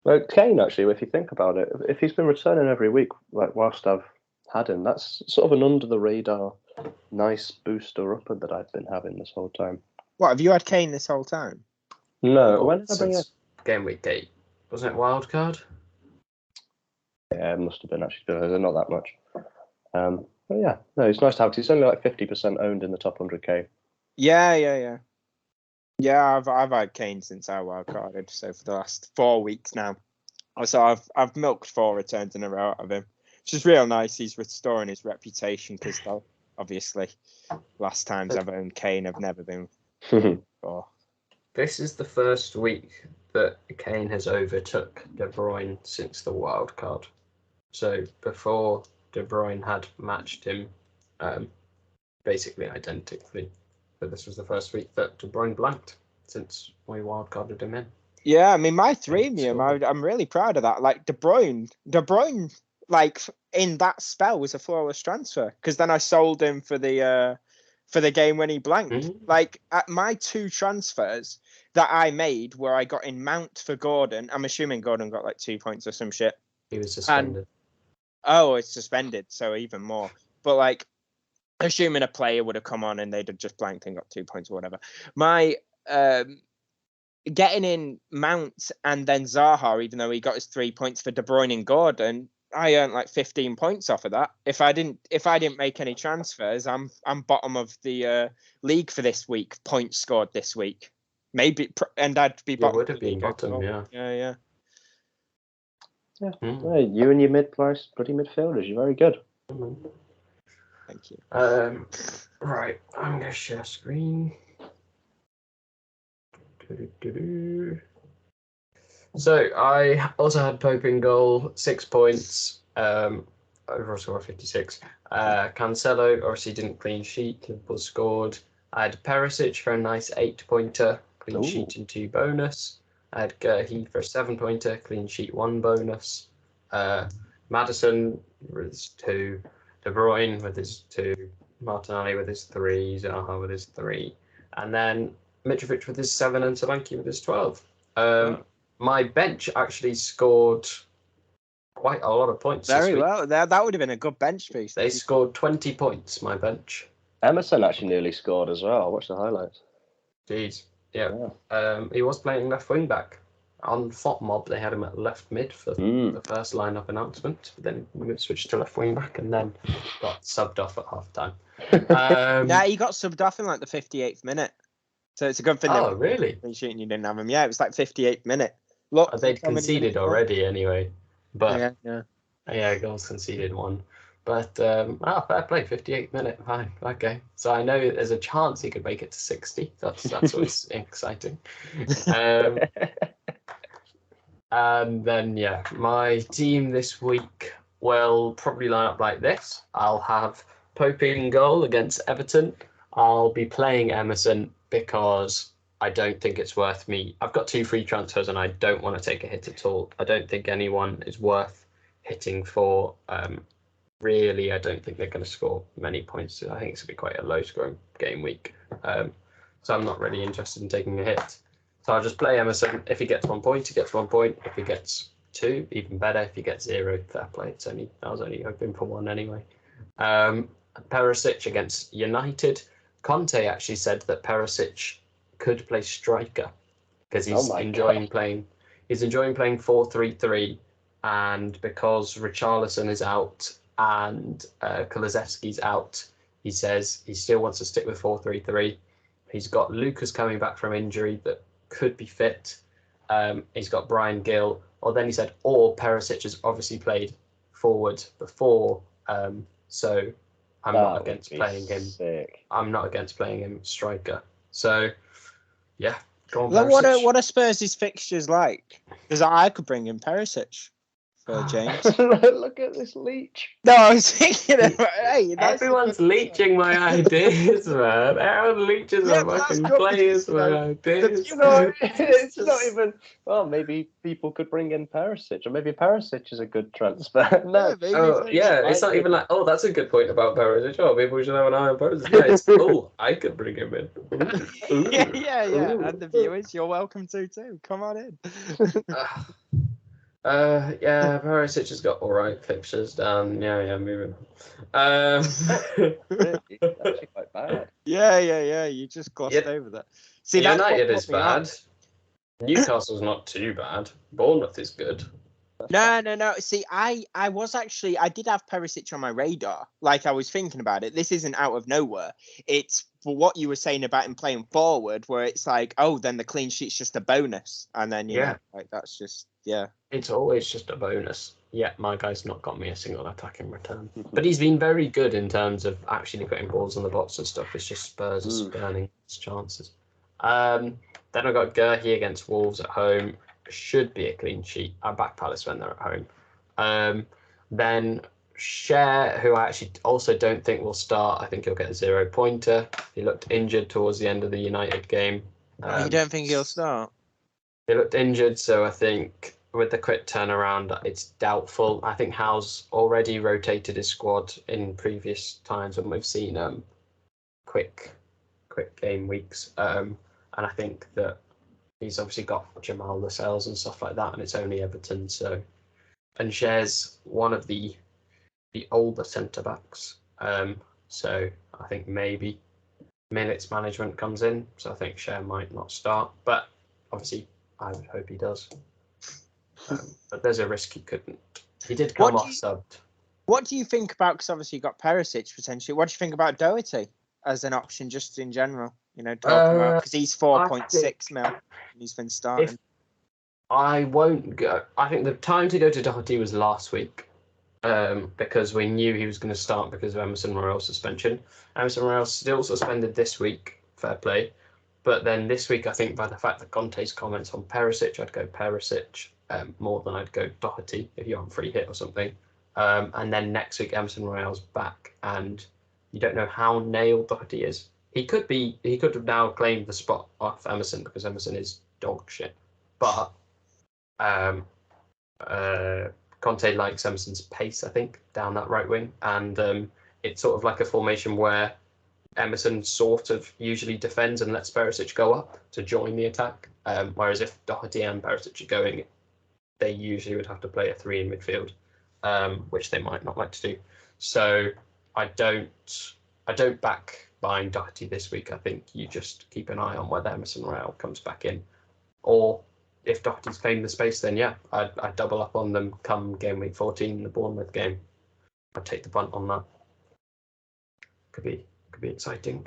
Well, Kane, actually, if you think about it, if he's been returning every week, like whilst I've had him, that's sort of an under-the-radar, nice booster upper that I've been having this whole time. What, have you had Kane this whole time? No, when did I bring it? Game week 8. Wasn't it wild card? Yeah, it must have been actually. They're not that much. But yeah, no, it's nice to have. Cause it's only like 50% owned in the top 100k. Yeah. Yeah, I've had Kane since I wildcarded, so for the last 4 weeks now. So I've milked 4 returns in a row out of him, which is real nice. He's restoring his reputation because obviously last times I've owned Kane, I've never been for. This is the first week that Kane has overtook De Bruyne since the wild card. So before De Bruyne had matched him basically identically. But this was the first week that De Bruyne blanked since we wildcarded him in. Yeah, I mean, my threemium, I'm really proud of that. Like De Bruyne, like in that spell was a flawless transfer because then I sold him for the for the game when he blanked. Like at my 2 transfers that I made where I got in Mount for Gordon, I'm assuming Gordon got like 2 points or some shit. He was suspended. It's suspended, so even more. But like, assuming a player would have come on and they'd have just blanked and got 2 points or whatever. My getting in Mount and then Zaha, even though he got his 3 points for De Bruyne and Gordon, I earned like 15 points off of that. If I didn't make any transfers, I'm bottom of the league for this week. Points scored this week, maybe, and I'd be bottom. You would have been bottom, yeah. Yeah, you and your mid-price bloody midfielders, you're very good. Thank you. Right, I'm gonna share screen. So I also had Pope in goal, 6 points. Overall score of 56. Cancelo obviously didn't clean sheet. Liverpool scored. I had Perisic for a nice 8-pointer, clean sheet and 2 bonus. I had Gerhi for a 7-pointer, clean sheet 1 bonus. Madison with his 2, De Bruyne with his 2, Martinelli with his 3, Zaha with his 3, and then Mitrovic with his 7 and Solanke with his 12. My bench actually scored quite a lot of points. Very well. That would have been a good bench piece. They scored 20 points, my bench. Emerson actually nearly scored as well. I watched the highlights. Jeez. Yeah. He was playing left wing back. On FOTMob, they had him at left mid for the first lineup announcement. But then we switched to left wing back and then got subbed off at half time. Yeah, he got subbed off in like the 58th minute. So it's a good thing. Oh, really? Shooting, you didn't have him. Yeah, it was like 58th minute. Look, they'd conceded already anyway. But yeah, goals conceded 1. But fair play, 58th minute, fine, okay. So I know there's a chance he could make it to 60. That's what's exciting. And then my team this week will probably line up like this. I'll have Pope in goal against Everton. I'll be playing Emerson because I don't think it's worth me. I've got 2 free transfers and I don't want to take a hit at all. I don't think anyone is worth hitting for. Really, I don't think they're going to score many points. I think it's going to be quite a low-scoring game week. So I'm not really interested in taking a hit. So I'll just play Emerson. If he gets 1 point, he gets 1 point. If he gets 2, even better. If he gets 0, fair play. I was only hoping for 1 anyway. Perisic against United. Conte actually said that Perisic could play striker because he's enjoying playing 4-3-3, and because Richarlison is out and Kulusevski's out, he says he still wants to stick with 4-3-3. He's got Lucas coming back from injury that could be fit. He's got Brian Gill, or then he said, or Perisic has obviously played forward before, so I'm not against playing him. Sick. I'm not against playing him striker. So, yeah. Go on, look, Perisic. what are Spurs' fixtures like? Because I could bring in Perisic for James. Look at this leech. No, I was thinking of, hey, Everyone's leeching my ideas, man. Everyone leeches my fucking players, my ideas. You know, it's not even. Well, maybe people could bring in Perisic, or maybe Perisic is a good transfer. No, It's not even like, oh, that's a good point about Perisic. Oh, maybe we should have an eye on Perisic. No, it's, oh, I could bring him in. Ooh. Yeah. Ooh. And the viewers, you're welcome to too. Come on in. Perisic has got all right fixtures down. Moving on. It's actually quite bad. Yeah. You just glossed over that. See, United is bad. Newcastle's not too bad. Bournemouth is good. No. See, I did have Perisic on my radar. Like, I was thinking about it. This isn't out of nowhere. It's for what you were saying about him playing forward, where it's like, oh, then the clean sheet's just a bonus. And then, you know, like, that's just, It's always just a bonus. Yeah, my guy's not got me a single attack in return. But he's been very good in terms of actually putting balls on the box and stuff. It's just Spurs are spurning his chances. Then I've got Gerhi against Wolves at home. Should be a clean sheet. I back Palace when they're at home. Then Cher, who I actually also don't think will start. I think he'll get a 0-pointer. He looked injured towards the end of the United game. you don't think he'll start? He looked injured, so I think with the quick turnaround, it's doubtful. I think Howe's already rotated his squad in previous times when we've seen quick game weeks. And I think that he's obviously got Jamal Lascelles and stuff like that, and it's only Everton. So, and shares one of the older centre backs. So I think maybe minutes management comes in. So I think Cher might not start, but obviously I would hope he does. But there's a risk he couldn't. He did come off subbed. What do you think about? Because obviously you got Perisic potentially. What do you think about Doherty as an option, just in general? You know, talking about because he's 4.6 mil and he's been starting. I won't go. I think the time to go to Doherty was last week. Because we knew he was going to start because of Emerson Royal's suspension. Emerson Royal's still suspended this week, fair play. But then this week, I think by the fact that Conte's comments on Perisic, I'd go Perisic more than I'd go Doherty if you're on free hit or something. And then next week, Emerson Royal's back, and you don't know how nailed Doherty is. He could have now claimed the spot off Emerson because Emerson is dog shit. But Conte likes Emerson's pace, I think, down that right wing. And it's sort of like a formation where Emerson sort of usually defends and lets Perisic go up to join the attack. Whereas if Doherty and Perisic are going, they usually would have to play a 3 in midfield, which they might not like to do. So I don't back buying Doherty this week. I think you just keep an eye on whether Emerson Royal comes back in. Or if Doherty's claimed the space, then yeah, I'd double up on them come game week 14, the Bournemouth game. I'd take the punt on that. Could be exciting.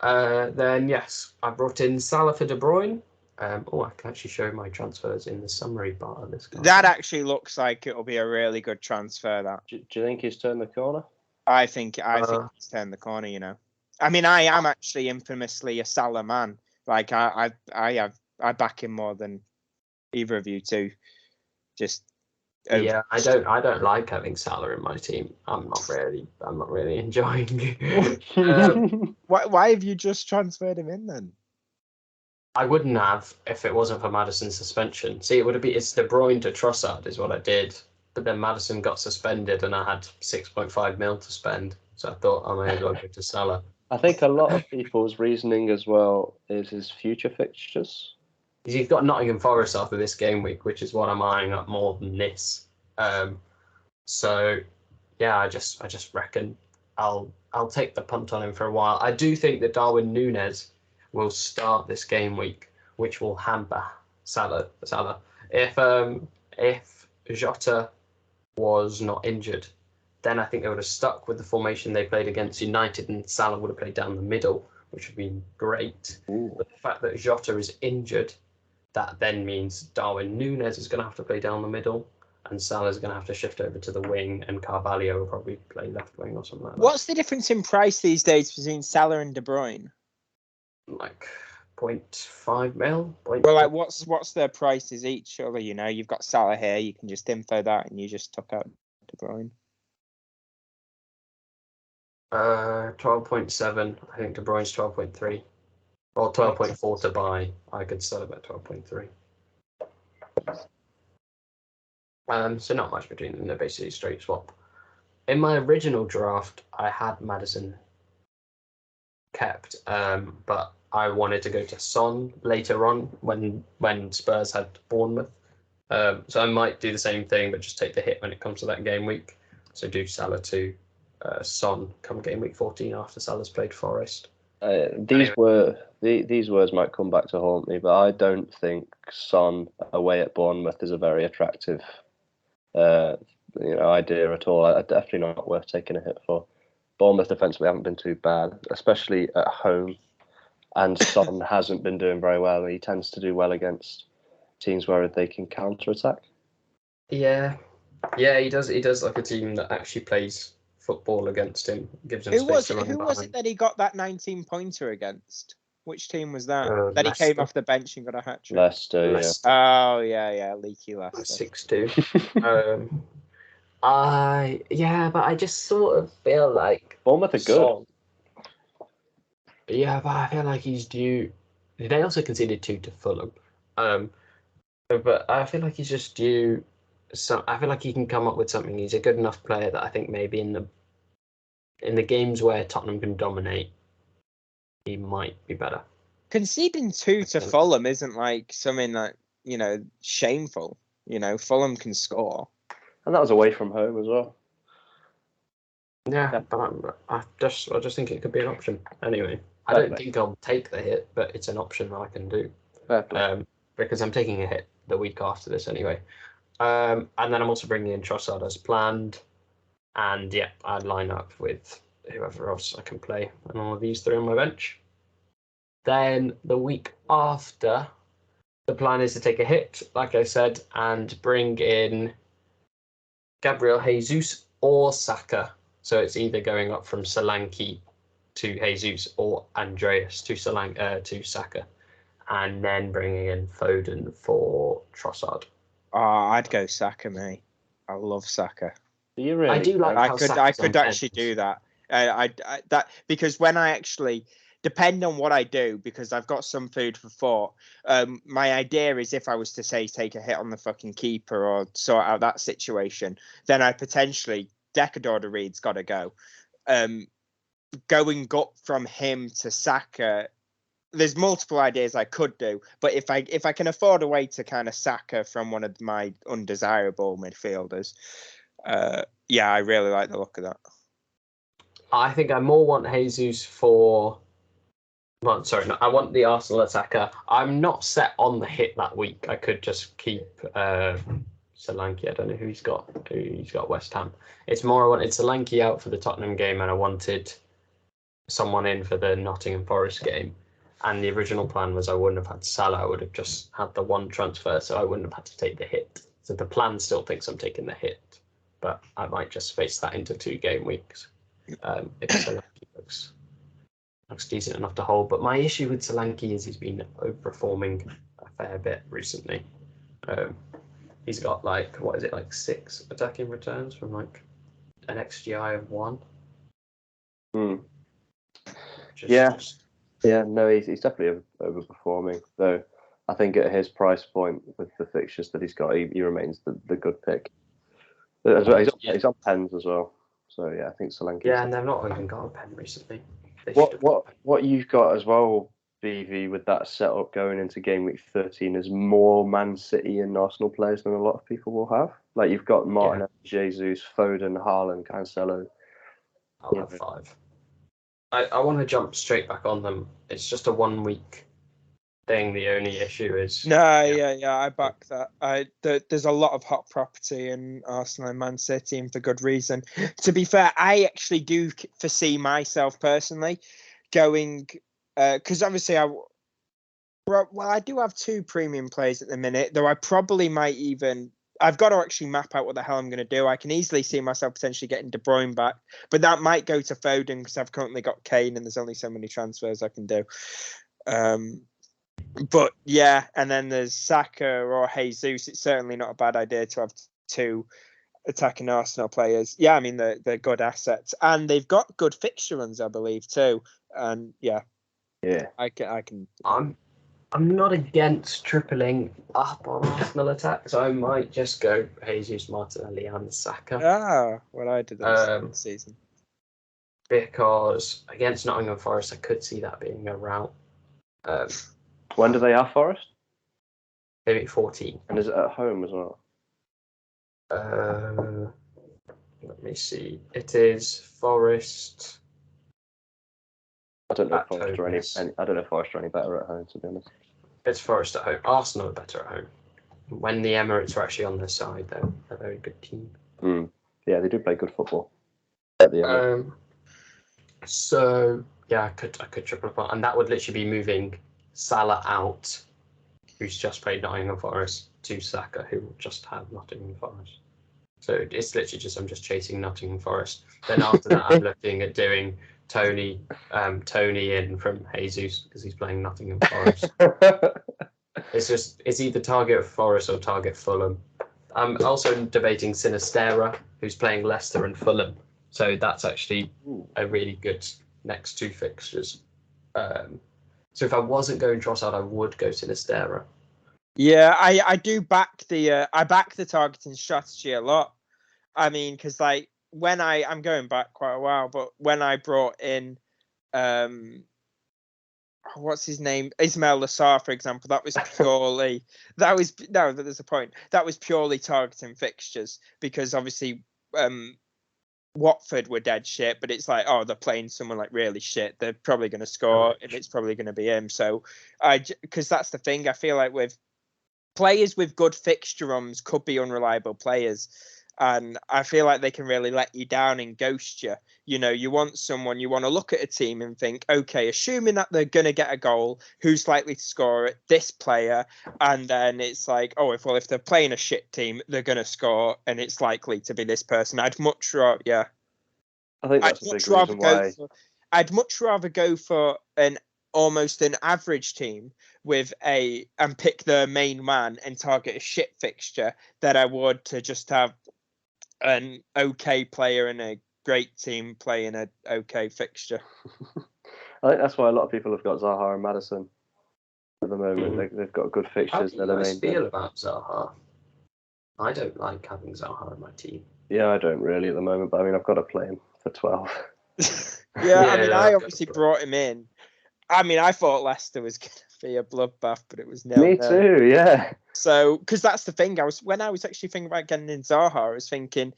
Then yes, I brought in Salah for De Bruyne. I can actually show my transfers in the summary bar of this. That actually looks like it'll be a really good transfer. That. Do you think he's turned the corner? I think he's turned the corner. You know, I mean, I am actually infamously a Salah man. Like I back him more than either of you two. Just yeah, I don't like having Salah in my team. I'm not really enjoying it. Why have you just transferred him in then? I wouldn't have if it wasn't for Maddison's suspension. See, it's De Bruyne to Trossard is what I did, but then Maddison got suspended and I had 6.5 mil to spend, so I thought I may as well go to Salah. I think a lot of people's reasoning as well is his future fixtures. He's got Nottingham Forest after this game week, which is what I'm eyeing up more than this. So yeah, I just reckon I'll take the punt on him for a while. I do think that Darwin Núñez will start this game week, which will hamper Salah. If Jota was not injured, then I think they would have stuck with the formation they played against United, and Salah would have played down the middle, which would have been great. Ooh. But the fact that Jota is injured, that then means Darwin Núñez is going to have to play down the middle, and Salah's going to have to shift over to the wing, and Carvalho will probably play left wing or something like that. What's the difference in price these days between Salah and De Bruyne? Like 0.5 mil. Well, like what's their prices each? Surely you know you've got Salah here. You can just info that, and you just took out De Bruyne. 12.7. I think De Bruyne's 12.3. Or 12.4 to buy. I could sell it at 12.3. So not much between them. They're basically straight swap. In my original draft, I had Maddison kept, but I wanted to go to Son later on when Spurs had Bournemouth. So I might do the same thing, but just take the hit when it comes to that game week. So do Salah to Son come game week 14 after Salah's played Forest. These words might come back to haunt me, but I don't think Son away at Bournemouth is a very attractive idea at all. Definitely not worth taking a hit for. Bournemouth defensively haven't been too bad, especially at home, and Son hasn't been doing very well. He tends to do well against teams where they can counter-attack. Yeah, he does. He does like a team that actually plays football against him, gives him space to run Who was it that he got that 19-pointer against? Which team was that? That Leicester. he came off the bench and got a hat-trick? Leicester. Oh, yeah, leaky Leicester. 6-2. But I just sort of feel like Bournemouth are good. Yeah, but I feel like he's due. They also conceded 2 to Fulham. But I feel like he's just due. So I feel like he can come up with something. He's a good enough player that I think maybe in in the games where Tottenham can dominate, he might be better. Conceding 2 to Fulham isn't like something that, shameful. Fulham can score. And that was away from home as well. Yeah, but I just think it could be an option. Anyway, I don't think I'll take the hit, but it's an option that I can do. Because I'm taking a hit the week after this anyway. And then I'm also bringing in Trossard as planned. And yeah, I'd line up with whoever else I can play. And all of these 3 on my bench. Then the week after, the plan is to take a hit, like I said, and bring in Gabriel Jesus or Saka. So it's either going up from Solanke to Jesus or Andreas to Saka. And then bringing in Foden for Trossard. Oh, I'd go Saka, mate. I love Saka. Do you really? I do like how I could actually do that. That because when I actually depend on what I do, because I've got some food for thought. My idea is if I was to say take a hit on the fucking keeper or sort out that situation, then I potentially Decador Reed's got to go. Going up from him to Saka, there's multiple ideas I could do, but if I can afford a way to kind of Saka from one of my undesirable midfielders, yeah, I really like the look of that. I think I more want Jesus for. Well, sorry, no, I want the Arsenal attacker. I'm not set on the hit that week. I could just keep Solanke. I don't know who he's got. He's got West Ham. It's more I wanted Solanke out for the Tottenham game, and I wanted someone in for the Nottingham Forest game. And the original plan was I wouldn't have had Salah. I would have just had the one transfer, so I wouldn't have had to take the hit. So the plan still thinks I'm taking the hit, but I might just face that into 2 game weeks. If Solanke looks decent enough to hold. But my issue with Solanke is he's been overperforming a fair bit recently. He's got like 6 attacking returns from like an XGI of 1. Yeah, no, he's definitely overperforming. Though I think at his price point with the fixtures that he's got, he remains the good pick. He's on pens as well. So yeah, I think Solanke. Yeah, and they've not even got a pen recently. What you've got as well, BV, with that setup going into game week 13 is more Man City and Arsenal players than a lot of people will have. Like you've got Martin, Jesus, Foden, Haaland, Cancelo. I'll have 5. I want to jump straight back on them. It's just a 1 week thing. The only issue is I back that. There's a lot of hot property in Arsenal and Man City, and for good reason. To be fair, I actually do foresee myself personally going because obviously I do have 2 premium players at the minute, though I probably might even. I've got to actually map out what the hell I'm going to do. I can easily see myself potentially getting De Bruyne back, but that might go to Foden because I've currently got Kane and there's only so many transfers I can do. But yeah, and then there's Saka or Jesus. It's certainly not a bad idea to have 2 attacking Arsenal players. Yeah, I mean they're good assets and they've got good fixture runs, I believe, too. And yeah, I can. I'm not against tripling up on Arsenal attack, so I might just go Jesus, Martinelli, and Saka. What I did this season. Because against Nottingham Forest, I could see that being a route. When do they have Forest? Maybe 14. And is it at home as well? Let me see. It is Forest. I don't know if Forest are any better at home, to be honest. It's Forest at home. Arsenal are better at home. When the Emirates are actually on their side, they're a very good team. Yeah, they do play good football. At the Emirates. So yeah, I could triple up, and that would literally be moving Salah out, who's just played Nottingham Forest, to Saka, who will just have Nottingham Forest. So it's literally just I'm just chasing Nottingham Forest. Then after that, I'm looking at doing Tony in from Jesus because he's playing Nottingham Forest. It's either target Forest or target Fulham. I'm also debating Sinistera, who's playing Leicester and Fulham. So that's actually a really good next 2 fixtures. So if I wasn't going Trossard, I would go Sinistera. Yeah, I do back the targeting strategy a lot. I mean, because like when I'm going back quite a while, but when I brought in what's his name, Ismail Lassar, for example, that was purely there's a point, that was purely targeting fixtures, because obviously Watford were dead shit, but it's like, oh, they're playing someone like really shit, they're probably going to score, and it's probably going to be him. So because that's the thing, I feel like with players with good fixture runs could be unreliable players, and I feel like they can really let you down and ghost you. You know, you want to look at a team and think, okay, assuming that they're going to get a goal, who's likely to score it? This player. And then it's like, oh, if they're playing a shit team, they're going to score, and it's likely to be this person. I'd much rather, yeah. I think that's a big reason why. I'd much rather go for almost an average team and pick the main man and target a shit fixture than I would to just have an okay player and a great team playing an okay fixture. I think that's why a lot of people have got Zaha and Maddison at the moment. They've got good fixtures. How do you guys feel about Zaha? I don't like having Zaha in my team. Yeah, I don't really at the moment, but I mean, I've got to play him for 12. I mean, I obviously brought him in. I mean, I thought Leicester was going to be a bloodbath, but it was nil. Me too, yeah. So, because that's the thing, when I was actually thinking about getting in Zaha, I was thinking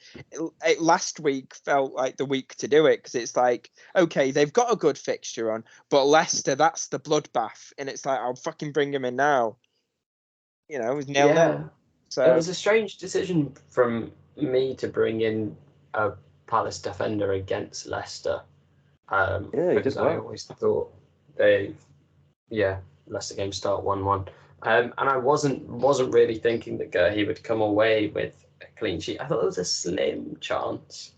last week felt like the week to do it, because it's like, okay, they've got a good fixture on, but Leicester, that's the bloodbath, and it's like, I'll fucking bring him in now. You know, it was nil. So it was a strange decision from me to bring in a Palace defender against Leicester. Because I always thought Leicester game start 1-1. And I wasn't really thinking that he would come away with a clean sheet. I thought there was a slim chance,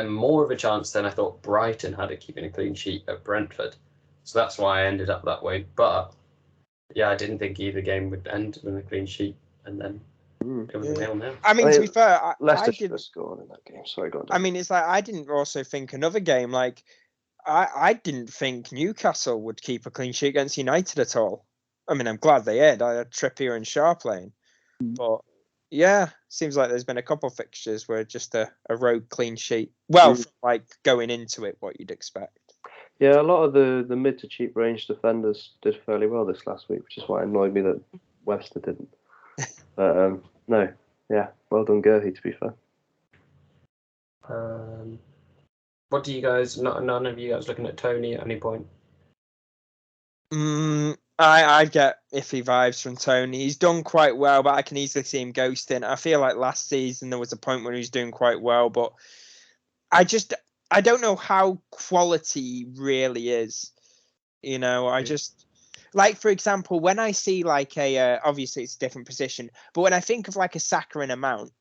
more of a chance than I thought Brighton had of keeping a clean sheet at Brentford. So that's why I ended up that way. But yeah, I didn't think either game would end with a clean sheet, and then it was 0-0. I mean, to be fair, Leicester should have scored in that game. Sorry, go on. I mean, it's like I didn't also think another game like. I didn't think Newcastle would keep a clean sheet against United at all. I mean, I'm glad they had. I had Trippier and Shaw playing. But, yeah, seems like there's been a couple of fixtures where just a rogue clean sheet. Well, like going into it, what you'd expect. Yeah, a lot of the mid to cheap range defenders did fairly well this last week, which is why it annoyed me that Webster didn't. But, no, yeah, well done, Gerhy, to be fair. What do you guys? None of you guys looking at Tony at any point? I get iffy vibes from Tony. He's done quite well, but I can easily see him ghosting. I feel like last season there was a point where he was doing quite well, but I don't know how quality he really is. You know, I just like, for example, when I see like obviously it's a different position, but when I think of like a Saka and a Mount,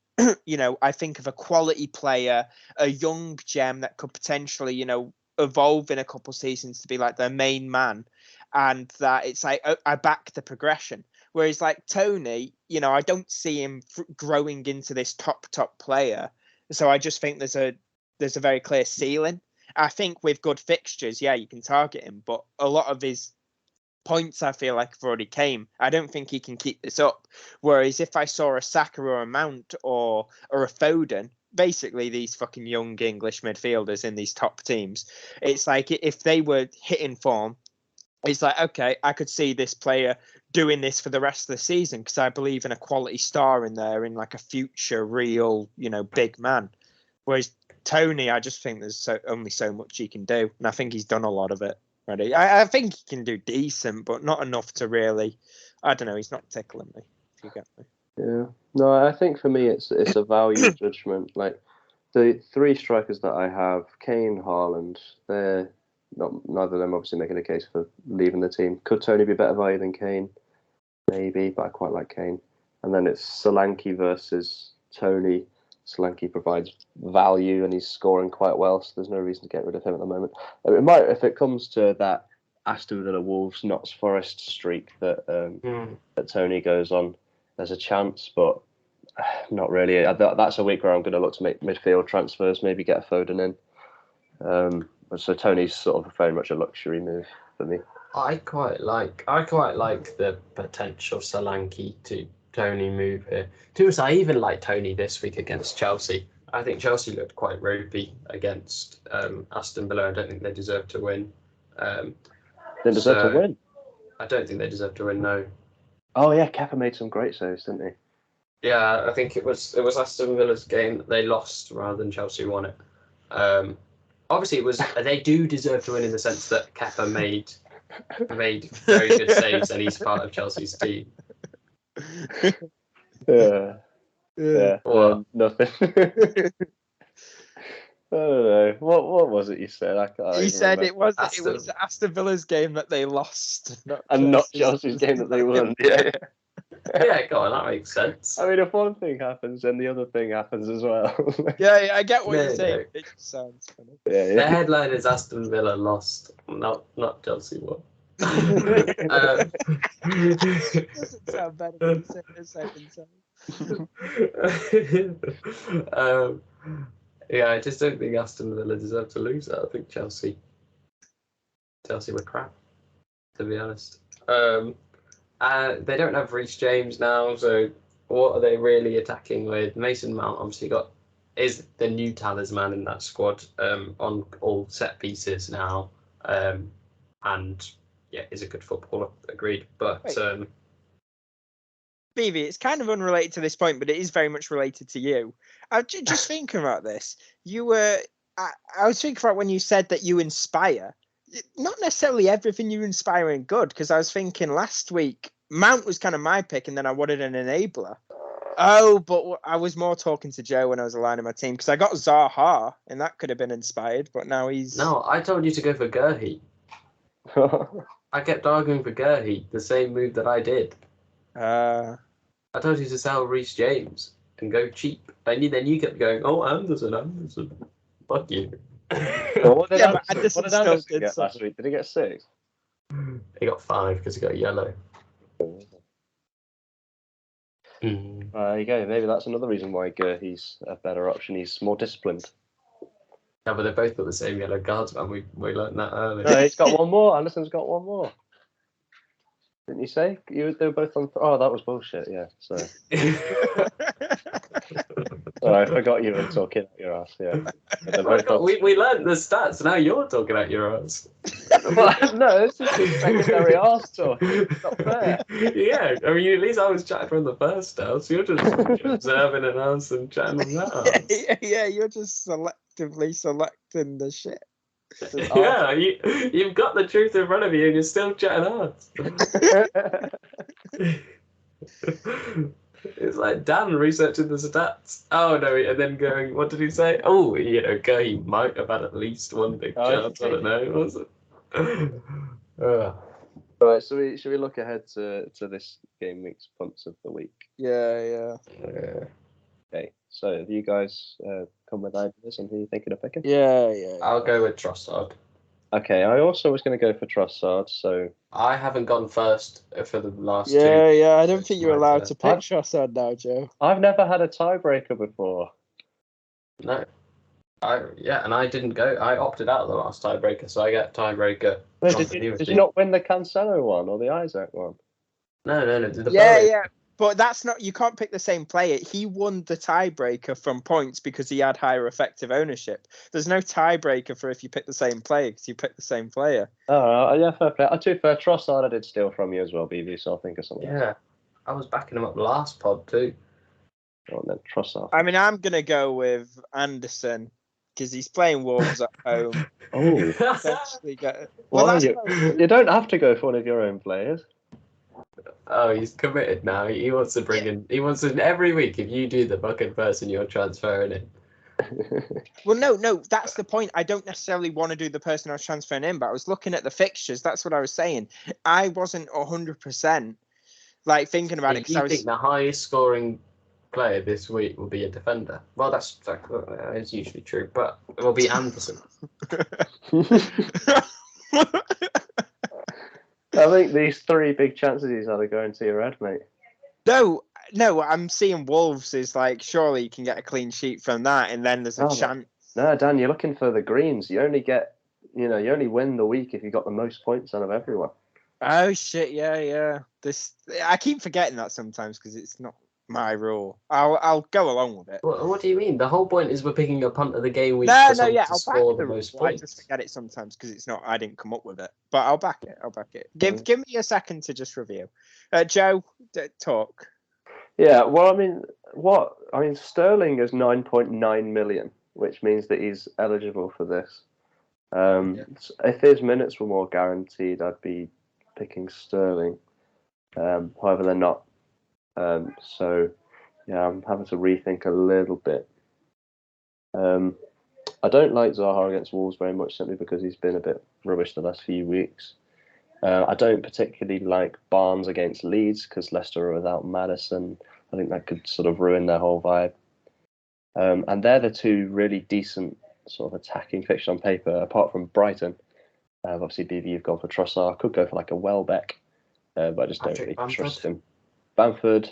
you know, I think of a quality player, a young gem that could potentially, you know, evolve in a couple of seasons to be like their main man, and that it's like I back the progression. Whereas like Tony, you know, I don't see him growing into this top player. So I just think there's a very clear ceiling. I think with good fixtures, yeah, you can target him, but a lot of his points I feel like have already came. I don't think he can keep this up. Whereas if I saw a Saka or a Mount or a Foden, basically these fucking young English midfielders in these top teams, it's like if they were hitting form, it's like, okay, I could see this player doing this for the rest of the season because I believe in a quality star in there, in like a future real, you know, big man. Whereas Tony, I just think there's only so much he can do, and I think he's done a lot of it. Ready. I think he can do decent, but not enough to really. I don't know. He's not tickling me. If you get me. Yeah. No, I think for me it's a value judgment. Like the three strikers that I have, Kane, Haaland, they're neither of them obviously making a case for leaving the team. Could Tony be better value than Kane? Maybe, but I quite like Kane. And then it's Solanke versus Tony. Solanke provides value and he's scoring quite well, so there's no reason to get rid of him at the moment. It might, if it comes to that Aston Villa Wolves Notts Forest streak that that Tony goes on, there's a chance, but not really. That's a week where I'm going to look to make midfield transfers, maybe get a Foden in. So Tony's sort of very much a luxury move for me. I quite like the potential Solanke to Tony move here. I even like Tony this week against Chelsea. I think Chelsea looked quite ropey against Aston Villa. I don't think they deserved to win. They deserve to so win. I don't think they deserved to win. No. Oh yeah, Kepa made some great saves, didn't he? Yeah, I think it was Aston Villa's game that they lost rather than Chelsea won it. Obviously, it was they do deserve to win in the sense that Kepa made very good saves and he's part of Chelsea's team. Yeah. What? Nothing. I don't know. What was it you said? I can't He even said remember. it was Aston Villa's game that they lost, not Chelsea's game that they won. Yeah. Yeah, go on, that makes sense. I mean, if one thing happens, then the other thing happens as well. Yeah, I get what No, you're saying. no. It just sounds funny. Yeah. The headline is Aston Villa lost, not Chelsea won. Doesn't sound better than saying the second time. Yeah, I just don't think Aston Villa deserve to lose that. I think Chelsea were crap, to be honest. They don't have Reece James now, so what are they really attacking with? Mason Mount obviously is the new talisman in that squad on all set pieces now, and yeah, is a good footballer, agreed. But Beavy, it's kind of unrelated to this point, but it is very much related to you. I'm just thinking about this. I was thinking about when you said that you inspire. Not necessarily everything you inspire in good, because I was thinking last week Mount was kind of my pick, and then I wanted an enabler. Oh, but I was more talking to Joe when I was aligning my team because I got Zaha, and that could have been inspired, but now he's. No, I told you to go for Gurhey. I kept arguing for Gurhey, the same move that I did. I told you to sell Reece James and go cheap. And then you kept going, oh, Anderson. Fuck you. Well, what did Yeah, but Anderson Anderson get last week? Did he get 6? He got 5 because he got yellow. There you go. Maybe that's another reason why he's a better option. He's more disciplined. Yeah, but they both got the same yellow cards, man. We learned that earlier. No, he's got one more. Anderson's got one more. Didn't you say? They were both on. Oh, that was bullshit. Yeah. So. I forgot you were talking out your ass. Yeah. We learned the stats. Now you're talking out your ass. No, it's just a secondary arse talk. It's not fair. Yeah, I mean, at least I was chatting from the first house. You're just observing an house and chatting from that house. Yeah, you're just selectively selecting the shit. Yeah, you've got the truth in front of you and you're still chatting arse. It's like Dan researching the stats. Oh no, and then going, what did he say? Oh, he might have had at least one big chance. I don't know. Was it? Right, so should we look ahead to this game week's punts of the week? Yeah. Okay, so have you guys come with ideas on who you're thinking of picking? Yeah. I'll go with Trossard. Okay, I also was going to go for Trossard, so... I haven't gone first for the last 2. Yeah, I don't think you're allowed to pick Trossard now, Joe. I've never had a tiebreaker before. No. And I didn't go. I opted out of the last tiebreaker, so I get tiebreaker. Wait, did you not win the Cancelo one or the Isaac one? No. Yeah. But that's not. You can't pick the same player. He won the tiebreaker from points because he had higher effective ownership. There's no tiebreaker for if you pick the same player because you pick the same player. Oh, yeah, fair play. To be fair, Trossard I did steal from you as well, BB, so I'll think of something else. Yeah, I was backing him up last pod too. Oh, and then Trossard. I mean, I'm going to go with Anderson because he's playing Wolves at home. Oh. You don't have to go for one of your own players. Oh, he's committed now. He wants to bring in. He wants to every week. If you do the fucking person, you're transferring in. Well, no, that's the point. I don't necessarily want to do the person I was transferring in, but I was looking at the fixtures. That's what I was saying. I wasn't 100% like thinking about it because I think the highest scoring player this week will be a defender. Well, that's usually true, but it will be Anderson. I think these 3 big chances he's had are going to your head, mate. No, I'm seeing Wolves is like, surely you can get a clean sheet from that, and then there's a chance. No, Dan, you're looking for the greens. You only win the week if you got the most points out of everyone. Oh shit, yeah. I keep forgetting that sometimes because it's not my rule. I'll go along with it. What do you mean? The whole point is we're picking a punt of the game week No, for someone yeah, to I'll score back the the most rule. I points. just forget it sometimes because it's not. I didn't come up with it, but I'll back it. Give me a second to just review. Joe, talk. Yeah, well, I mean, Sterling is 9.9 million, which means that he's eligible for this. If his minutes were more guaranteed, I'd be picking Sterling. However, they're not. So, yeah, I'm having to rethink a little bit. I don't like Zaha against Wolves very much, simply because he's been a bit rubbish the last few weeks. I don't particularly like Barnes against Leeds because Leicester are without Maddison. I think that could sort of ruin their whole vibe. And they're the two really decent sort of attacking fixtures on paper, apart from Brighton. Obviously, BB, you've gone for Trossard. I could go for like a Welbeck, but I just don't really trust him. Bamford,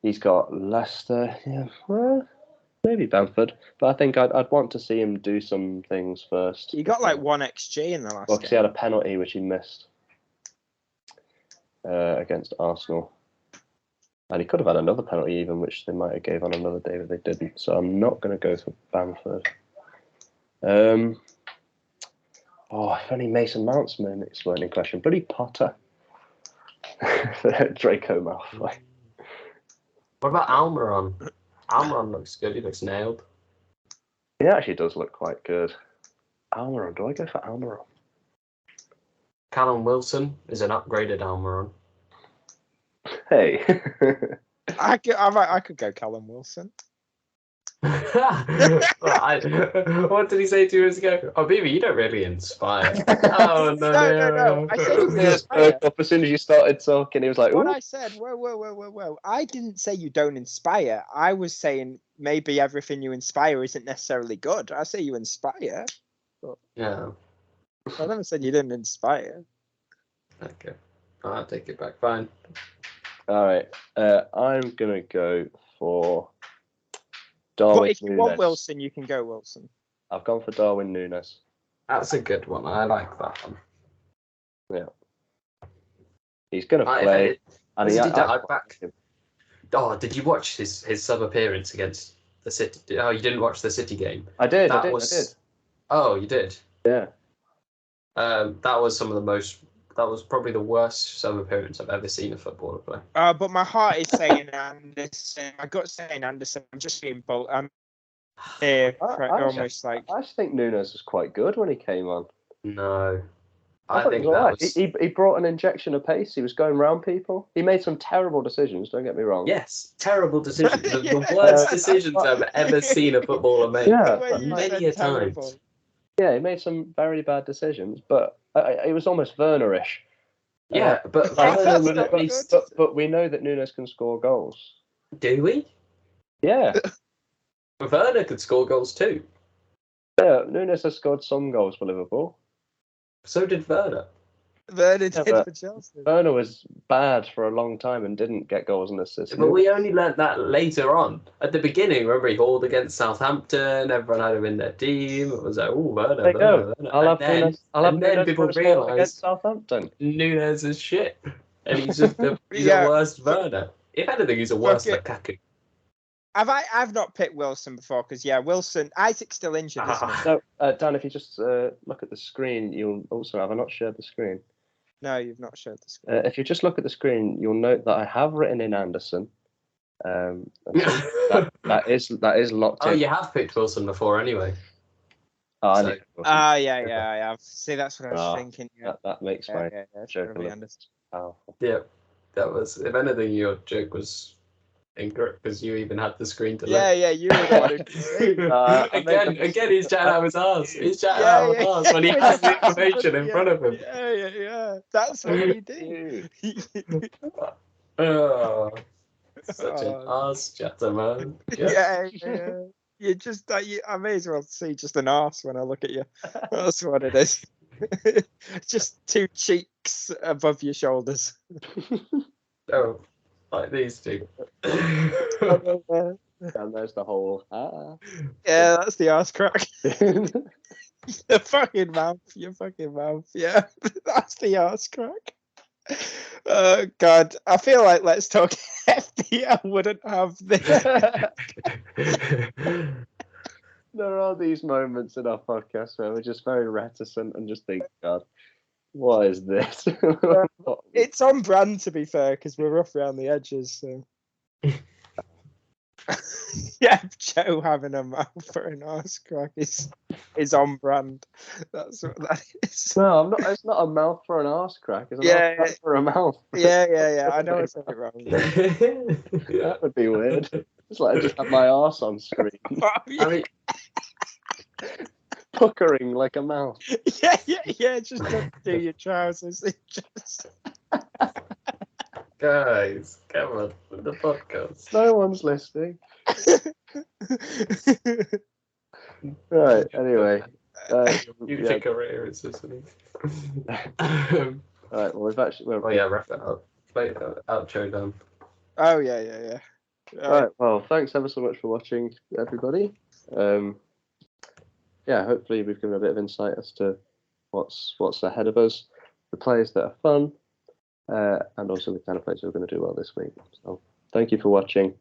he's got Leicester. Yeah, well, maybe Bamford, but I think I'd want to see him do some things first. He got like 1 XG in the last game. game. He had a penalty which he missed against Arsenal. And he could have had another penalty even, which they might have gave on another day, but they didn't. So I'm not going to go for Bamford. If only Mason Mount's minutes weren't in question. Bloody Potter. Draco Malfoy. What about Almiron? Almiron looks good. He looks nailed. He actually does look quite good. Almiron. Do I go for Almiron? Callum Wilson is an upgraded Almiron. Hey. I could go Callum Wilson. What did he say 2 years ago? Oh, baby, you don't really inspire. Oh, no. I said you inspire. As soon as you started talking, he was like, what I said, whoa. I didn't say you don't inspire. I was saying maybe everything you inspire isn't necessarily good. I say you inspire. But yeah. I never said you didn't inspire. Okay. I'll take it back. Fine. All right. I'm going to go for Darwin But if you Núñez. want Wilson, you can go Wilson. I've gone for Darwin Núñez. That's a good one. I like that one. Yeah. He's going to play. And he back. Oh, did you watch his sub appearance against the City? Oh, you didn't watch the City game? I did. I did. Oh, you did? Yeah. That was that was probably the worst sub appearance I've ever seen a footballer play. But my heart is saying Anderson. My gut's saying Anderson. I'm just being bold. I'm here almost like. I just think Núñez was quite good when he came on. No. I think that was... He brought an injection of pace. He was going round people. He made some terrible decisions, don't get me wrong. Yes, terrible decisions. The worst decisions I've ever seen a footballer make. Yeah, many a time. Yeah, he made some very bad decisions, but it was almost Werner-ish. Yeah, but we know that Núñez can score goals. Do we? Yeah. Werner could score goals too. Yeah, Núñez has scored some goals for Liverpool. So did Werner. Werner did for Chelsea. Werner was bad for a long time and didn't get goals and assists. But we only learnt that later on. At the beginning, remember he hauled against Southampton. Everyone had him in their team. It was like, oh, Werner. There you go. Werner. And then people realised Southampton. Núñez is shit, and he's just a worse Werner. If anything, he's a worse Lukaku. I've not picked Wilson before because Wilson. Isaac's still injured, isn't he? No, Dan, if you just look at the screen, you'll also have I not shared the screen. No, you've not shared the screen. If you just look at the screen, you'll note that I have written in Anderson. That is locked in. Oh, you have picked Wilson before anyway. Yeah, I have. See, that's what I was thinking. Yeah. That makes my joke powerful. Yeah, that was. If anything, your joke was incorrect because you even had the screen to look. Yeah, you were the one who could see. Again, he's chatting out of his arse. He's chatting out of his arse when he has the information in front of him. Yeah. That's what you do. Oh, such an arse chatter, man. Yeah. You just, I may as well see just an arse when I look at you. That's what it is. Just 2 cheeks above your shoulders. Oh. Like these two. And there's the whole. Yeah, that's the arse crack. Your fucking mouth. Yeah, that's the arse crack. Oh God, I feel like Let's Talk FPL wouldn't have this. There are these moments in our podcast where we're just very reticent and just think, God, what is this? It's on brand, to be fair, because we're rough around the edges. So. Yeah, Joe having a mouth for an arse crack is on brand. That's what that is. No, I'm not. It's not a mouth for an arse crack. It's an Yeah, arse crack for a mouth. Yeah. I know I said it wrong. That would be weird. It's like I just have my arse on screen, Oh, yeah. I mean, puckering like a mouth. Yeah. Just don't do your trousers. It just. guys, come on, the podcast. No one's listening. Right. Anyway. Future career is listening. All right. Well, we've actually. Oh yeah, wrap it up. Play the outro done. Oh yeah. All right. Well, thanks ever so much for watching, everybody. Yeah. Hopefully, we've given a bit of insight as to what's ahead of us, the players that are fun, and also the kind of players who are going to do well this week. So, thank you for watching.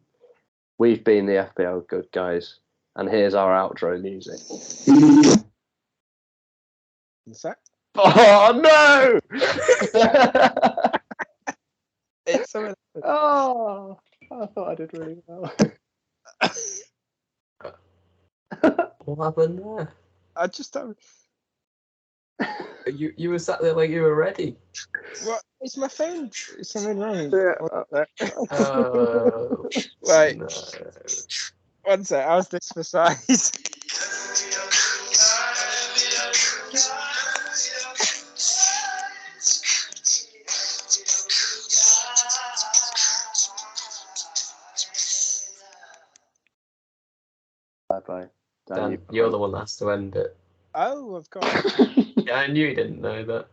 We've been the FPL Good Guys, and here's our outro music. What's that? Oh no! It's something. Oh, I thought I did really well. What happened there? I just don't. You were sat there like you were ready. What? Is my phone? Is something wrong? Yeah. Oh, Wait. no. One sec. How's this for size? Bye. Dan, you're the one that has to end it. Oh, of course. Yeah, I knew you didn't know that.